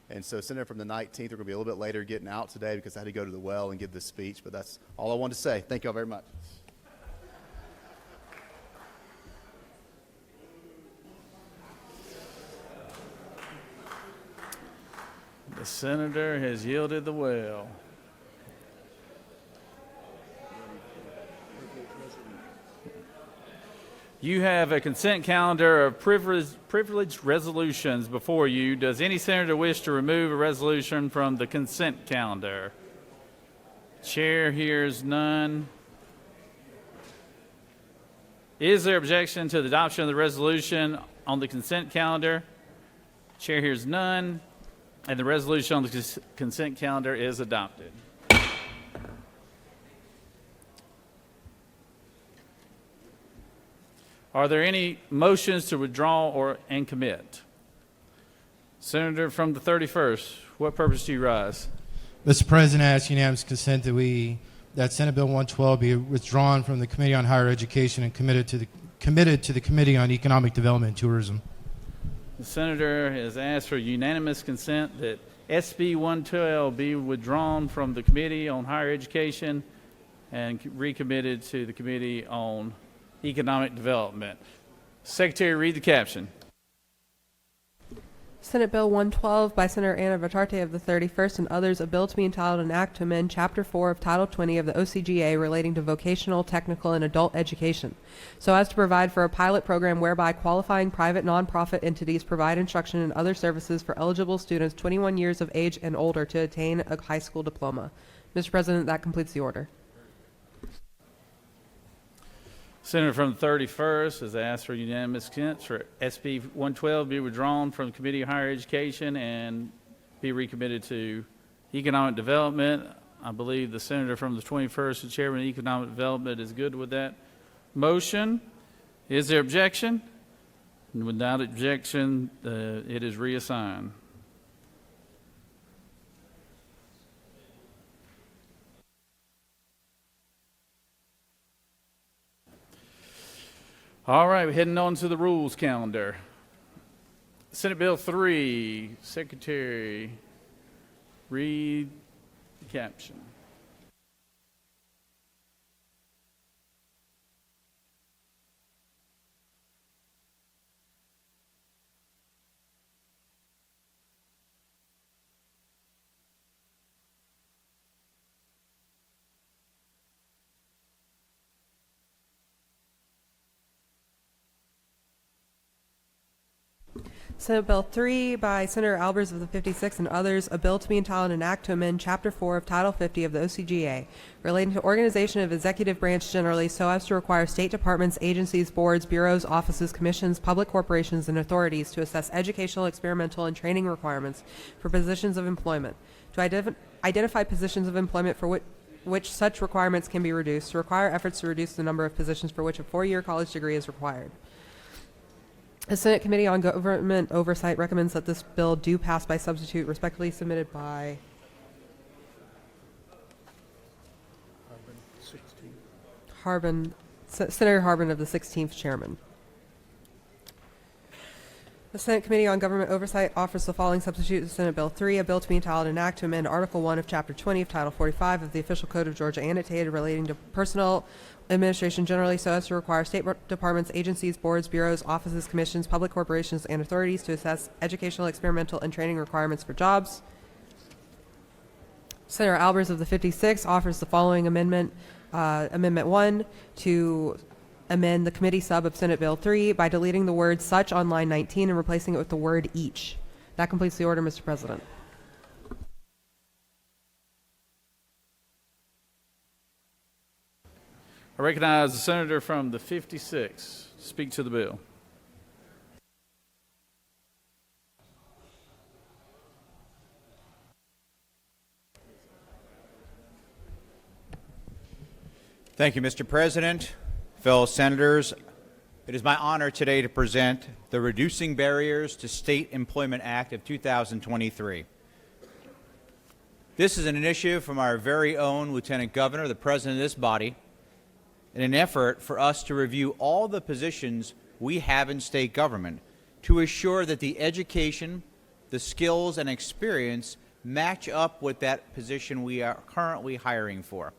And so, Senator from the 19th, we're going to be a little bit later getting out today because I had to go to the well and give this speech. But that's all I wanted to say. Thank you all very much.
The Senator has yielded the well. You have a consent calendar of privileged resolutions before you. Does any senator wish to remove a resolution from the consent calendar? Chair hears none. Is there objection to the adoption of the resolution on the consent calendar? Chair hears none, and the resolution on the consent calendar is adopted. Are there any motions to withdraw and commit? Senator from the 31st, what purpose do you rise?
Mr. President, I ask unanimous consent that Senate Bill 112 be withdrawn from the Committee on Higher Education and committed to the Committee on Economic Development and Tourism.
The Senator has asked for unanimous consent that SB 112 be withdrawn from the Committee on Higher Education and recommitted to the Committee on Economic Development. Secretary, read the caption.
Senate Bill 112 by Senator Anna Vitarte of the 31st and others, a bill to be entitled an act to amend Chapter 4 of Title 20 of the OCGA relating to vocational, technical, and adult education, so as to provide for a pilot program whereby qualifying private nonprofit entities provide instruction and other services for eligible students 21 years of age and older to attain a high school diploma. Mr. President, that completes the order.
Senator from the 31st has asked for unanimous consent for SB 112 be withdrawn from the Committee on Higher Education and be recommitted to Economic Development. I believe the Senator from the 21st, the Chairman of Economic Development, is good with that motion. Is there objection? Without objection, it is reassigned. All right, we're heading on to the rules calendar. Senate Bill 3, Secretary, read the caption.
Senate Bill 3 by Senator Albers of the 56th and others, a bill to be entitled an act to amend Chapter 4 of Title 50 of the OCGA relating to organization of executive branch generally so as to require state departments, agencies, boards, bureaus, offices, commissions, public corporations, and authorities to assess educational, experimental, and training requirements for positions of employment, to identify positions of employment for which such requirements can be reduced, to require efforts to reduce the number of positions for which a 4-year college degree is required. The Senate Committee on Government Oversight recommends that this bill do pass by substitute, respectively submitted by Senator Harbin of the 16th Chairman. The Senate Committee on Government Oversight offers the following substitute to Senate Bill 3, a bill to be entitled an act to amend Article 1 of Chapter 20 of Title 45 of the Official Code of Georgia annotated relating to personnel administration generally so as to require state departments, agencies, boards, bureaus, offices, commissions, public corporations, and authorities to assess educational, experimental, and training requirements for jobs. Senator Albers of the 56th offers the following amendment, Amendment 1, to amend the committee sub of Senate Bill 3 by deleting the word such on line 19 and replacing it with the word each. That completes the order, Mr. President.
I recognize the senator from the 56 to speak to the bill.
Thank you, Mr. President. Fellow senators, it is my honor today to present the Reducing Barriers to State Employment Act of 2023. This is an initiative from our very own Lieutenant Governor, the President of this body, in an effort for us to review all the positions we have in state government to assure that the education, the skills, and experience match up with that position we are currently hiring for.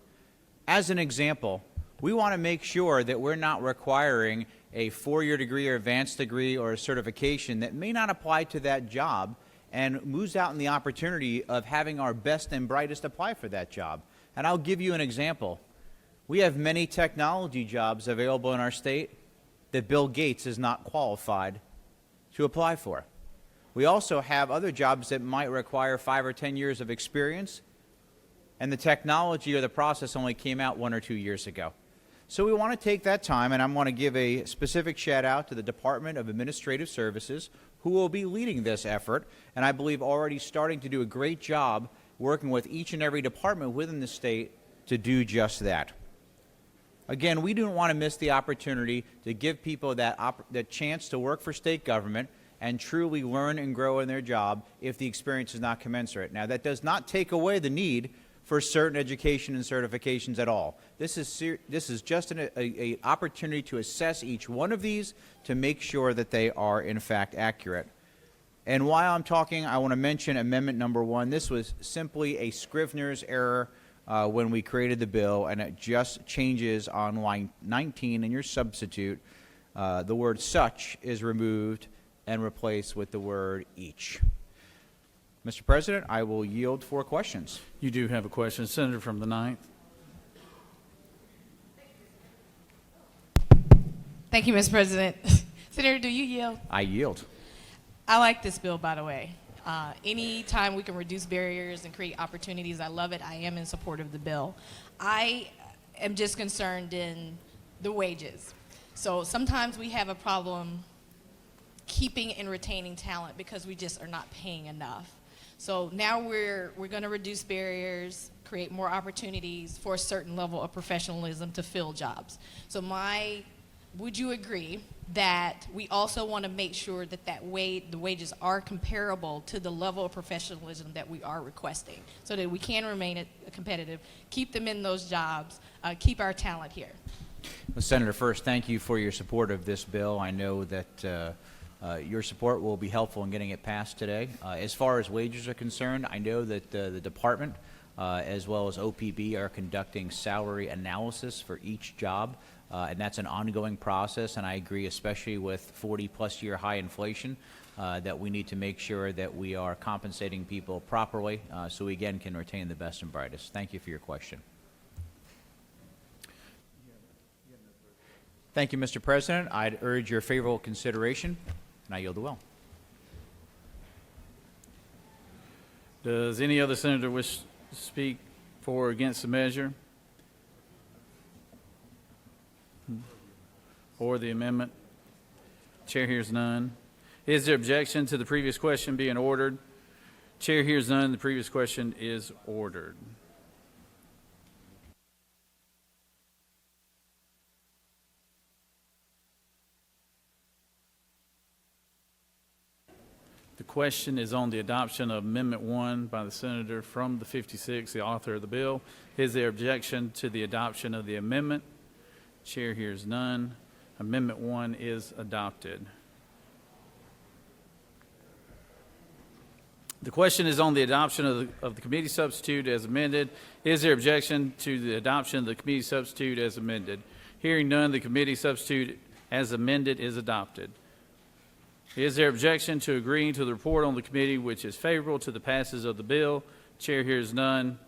As an example, we want to make sure that we're not requiring a four-year degree or advanced degree or a certification that may not apply to that job and moves out in the opportunity of having our best and brightest apply for that job. And I'll give you an example. We have many technology jobs available in our state that Bill Gates is not qualified to apply for. We also have other jobs that might require 5 or 10 years of experience, and the technology or the process only came out 1 or 2 years ago. So we want to take that time, and I want to give a specific shout out to the Department of Administrative Services, who will be leading this effort, and I believe already starting to do a great job working with each and every department within the state to do just that. Again, we don't want to miss the opportunity to give people that chance to work for state government and truly learn and grow in their job if the experience is not commensurate. Now, that does not take away the need for certain education and certifications at all. This is just an opportunity to assess each one of these to make sure that they are in fact accurate. And while I'm talking, I want to mention Amendment Number 1. This was simply a Scrivener's error when we created the bill, and it just changes on line 19 in your substitute. The word such is removed and replaced with the word each. Mr. President, I will yield for questions.
You do have a question. Senator from the 9th.
Thank you, Mr. President. Senator, do you yield?
I yield.
I like this bill, by the way. Anytime we can reduce barriers and create opportunities, I love it. I am in support of the bill. I am just concerned in the wages. So sometimes we have a problem keeping and retaining talent because we just are not paying enough. So now we're going to reduce barriers, create more opportunities for a certain level of professionalism to fill jobs. So would you agree that we also want to make sure that the wages are comparable to the level of professionalism that we are requesting so that we can remain competitive, keep them in those jobs, keep our talent here?
Well, Senator, first, thank you for your support of this bill. I know that your support will be helpful in getting it passed today. As far as wages are concerned, I know that the department as well as OPB are conducting salary analysis for each job, and that's an ongoing process, and I agree, especially with 40-plus year high inflation, that we need to make sure that we are compensating people properly so we, again, can retain the best and brightest. Thank you for your question. Thank you, Mr. President. I'd urge your favorable consideration, and I yield the will.
Does any other senator wish to speak for or against the measure or the amendment? Chair hears none. Is there objection to the previous question being ordered? Chair hears none. The previous question is ordered. The question is on the adoption of Amendment 1 by the senator from the 56th, the author of the bill. Is there objection to the adoption of the amendment? Chair hears none. Amendment 1 is adopted. The question is on the adoption of the committee substitute as amended. Is there objection to the adoption of the committee substitute as amended? Hearing none, the committee substitute as amended is adopted. Is there objection to agreeing to the report on the committee which is favorable to the passage of the bill? Chair hears none.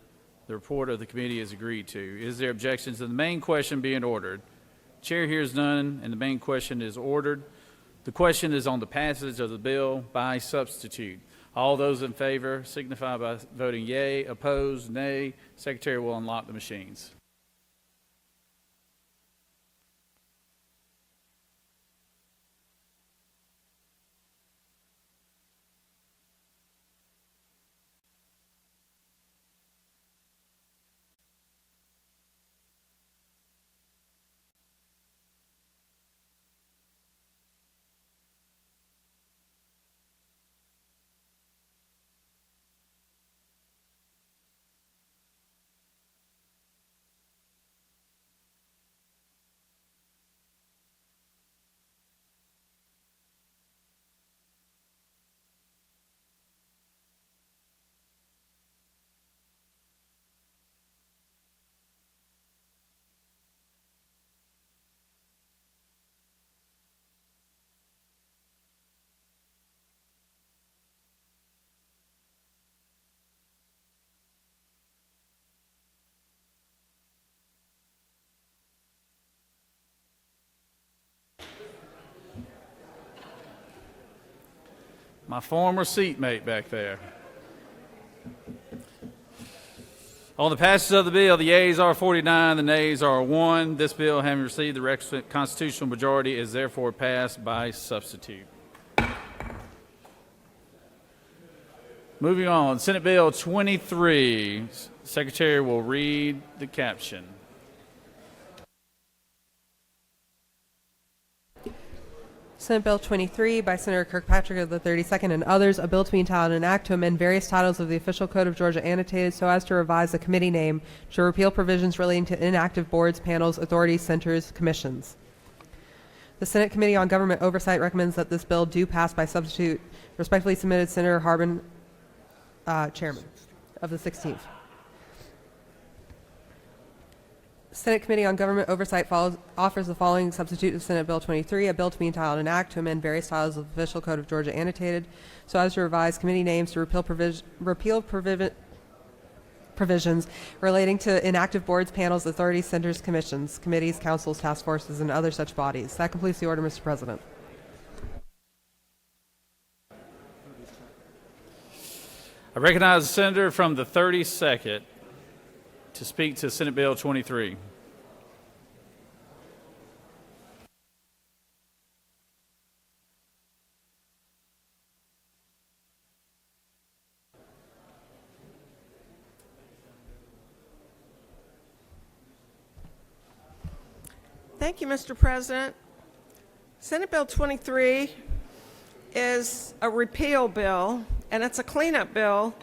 The report of the committee is agreed to. Is there objection to the main question being ordered? Chair hears none, and the main question is ordered. The question is on the passage of the bill by substitute. All those in favor signify by voting yea. Opposed, nay. Secretary will unlock the machines. My former seatmate back there. On the passage of the bill, the yeas are 49, the nays are 1. This bill, having received the requisite constitutional majority, is therefore passed by substitute. Moving on, Senate Bill 23. Secretary will read the caption.
Senate Bill 23 by Senator Kirkpatrick of the 32nd and others, a bill to be entitled an act to amend various titles of the official code of Georgia annotated so as to revise the committee name to repeal provisions relating to inactive boards, panels, authorities, centers, commissions. The Senate Committee on Government Oversight recommends that this bill do pass by substitute. Respectfully submitted, Senator Harbin, Chairman of the 16th. Senate Committee on Government Oversight offers the following substitute to Senate Bill 23, a bill to be entitled an act to amend various titles of the official code of Georgia annotated so as to revise committee names to repeal provisions relating to inactive boards, panels, authorities, centers, commissions, committees, councils, task forces, and other such bodies. That completes the order, Mr. President.
I recognize the senator from the 32nd to speak to Senate Bill 23.
Thank you, Mr. President. Senate Bill 23 is a repeal bill, and it's a cleanup bill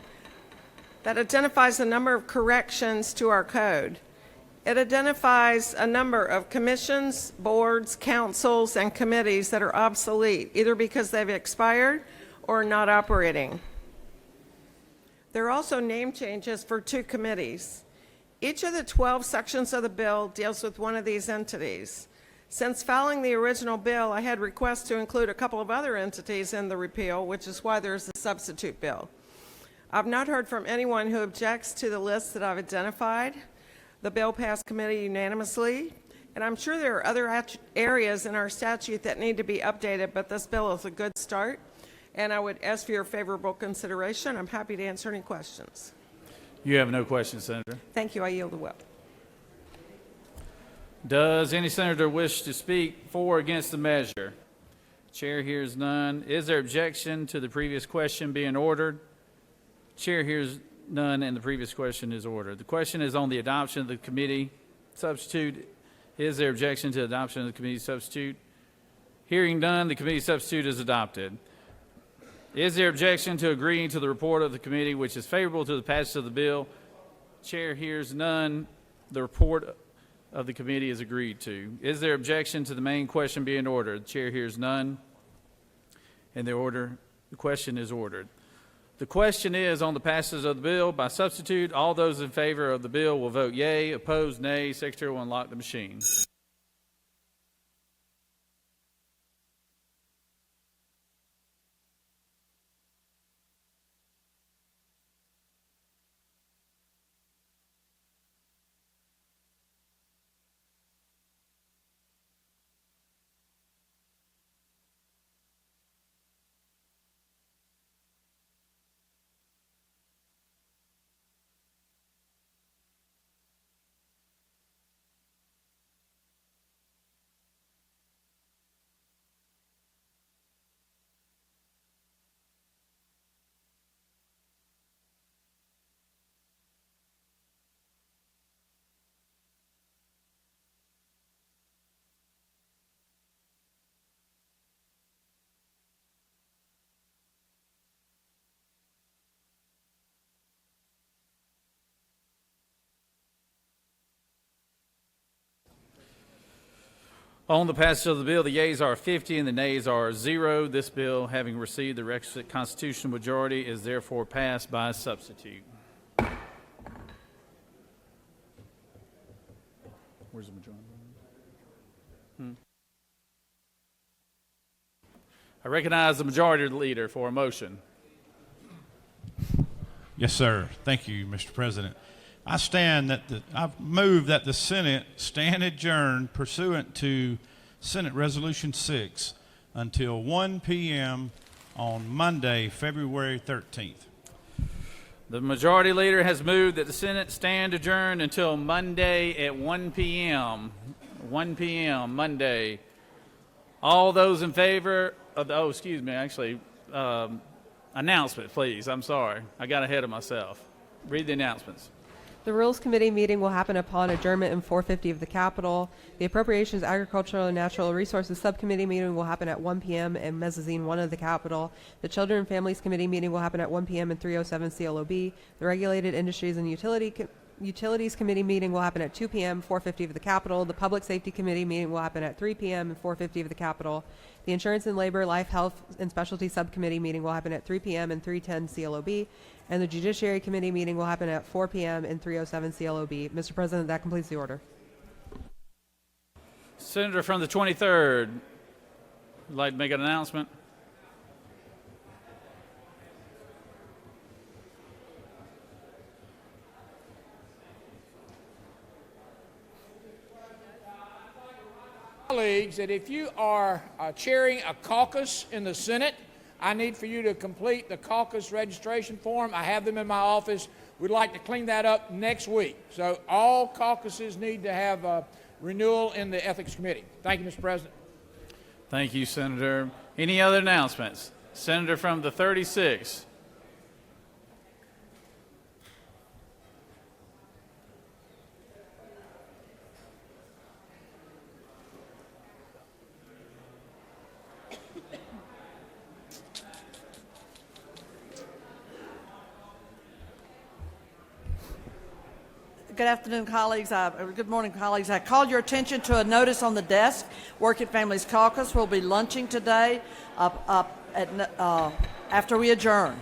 that identifies a number of corrections to our code. It identifies a number of commissions, boards, councils, and committees that are obsolete, either because they've expired or not operating. There are also name changes for 2 committees. Each of the 12 sections of the bill deals with one of these entities. Since filing the original bill, I had requests to include a couple of other entities in the repeal, which is why there's a substitute bill. I've not heard from anyone who objects to the list that I've identified. The bill passed committee unanimously, and I'm sure there are other areas in our statute that need to be updated, but this bill is a good start, and I would ask for your favorable consideration. I'm happy to answer any questions.
You have no questions, Senator.
Thank you. I yield the will.
Does any senator wish to speak for or against the measure? Chair hears none. Is there objection to the previous question being ordered? Chair hears none, and the previous question is ordered. The question is on the adoption of the committee substitute. Is there objection to the adoption of the committee substitute? Hearing none, the committee substitute is adopted. Is there objection to agreeing to the report of the committee which is favorable to the passage of the bill? Chair hears none. The report of the committee is agreed to. Is there objection to the main question being ordered? The chair hears none. And the question is ordered. The question is on the passage of the bill by substitute. All those in favor of the bill will vote yea. Opposed, nay. Secretary will unlock the machine. On the passage of the bill, the yeas are 50 and the nays are 0. This bill, having received the requisite constitutional majority, is therefore passed by substitute. Where's the majority? I recognize the majority leader for a motion.
Yes, sir. Thank you, Mr. President. I move that the Senate stand adjourned pursuant to Senate Resolution 6 until 1 p.m. on Monday, February 13th.
The majority leader has moved that the Senate stand adjourned until Monday at 1 p.m. 1 p.m. Monday. All those in favor of the, announcement, please. I'm sorry. I got ahead of myself. Read the announcements.
The Rules Committee meeting will happen upon adjournment in 450 of the Capitol. The Appropriations, Agricultural, and Natural Resources Subcommittee meeting will happen at 1 p.m. in Mezzanine 1 of the Capitol. The Children and Families Committee meeting will happen at 1 p.m. in 307 CLOB. The Regulated Industries and Utilities Committee meeting will happen at 2 p.m. 450 of the Capitol. The Public Safety Committee meeting will happen at 3 p.m. and 450 of the Capitol. The Insurance and Labor, Life, Health, and Specialty Subcommittee meeting will happen at 3 p.m. and 310 CLOB. And the Judiciary Committee meeting will happen at 4 p.m. and 307 CLOB. Mr. President, that completes the order.
Senator from the 23rd, would like to make an announcement?
Colleagues, that if you are chairing a caucus in the Senate, I need for you to complete the caucus registration form. I have them in my office. We'd like to clean that up next week. So all caucuses need to have a renewal in the Ethics Committee. Thank you, Mr. President.
Thank you, Senator. Any other announcements? Senator from the 36th.
Good afternoon, colleagues. Good morning, colleagues. I called your attention to a notice on the desk. Working Families Caucus will be lunching today after we adjourn.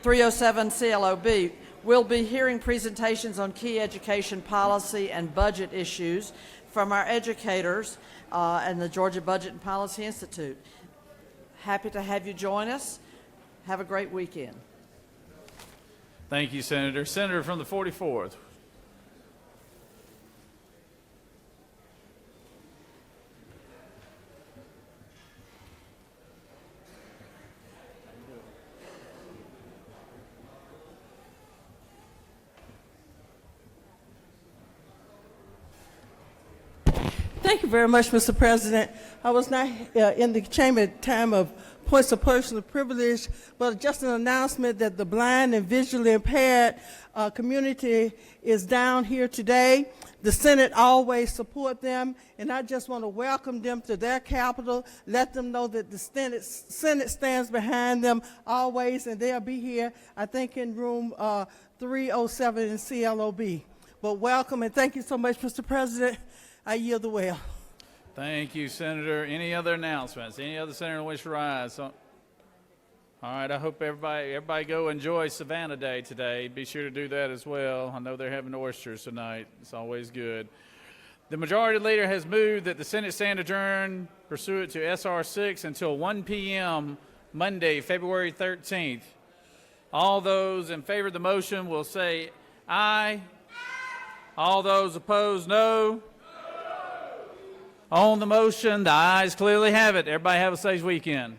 307 CLOB. We'll be hearing presentations on key education policy and budget issues from our educators and the Georgia Budget and Policy Institute. Happy to have you join us. Have a great weekend.
Thank you, Senator. Senator from the 44th.
Thank you very much, Mr. President. I was not in the chamber at the time of points of personal privilege, but just an announcement that the blind and visually impaired community is down here today. The Senate always support them, and I just want to welcome them to their capital, let them know that the Senate stands behind them always, and they'll be here, I think, in room 307 in CLOB. But welcome, and thank you so much, Mr. President. I yield the well.
Thank you, Senator. Any other announcements? Any other senator wish to rise? All right, I hope everybody go enjoy Savannah Day today. Be sure to do that as well. I know they're having oysters tonight. It's always good. The majority leader has moved that the Senate stand adjourned pursuant to SR 6 until 1 p.m. Monday, February 13th. All those in favor of the motion will say aye. All those opposed, no. On the motion, the ayes clearly have it. Everybody have a safe weekend.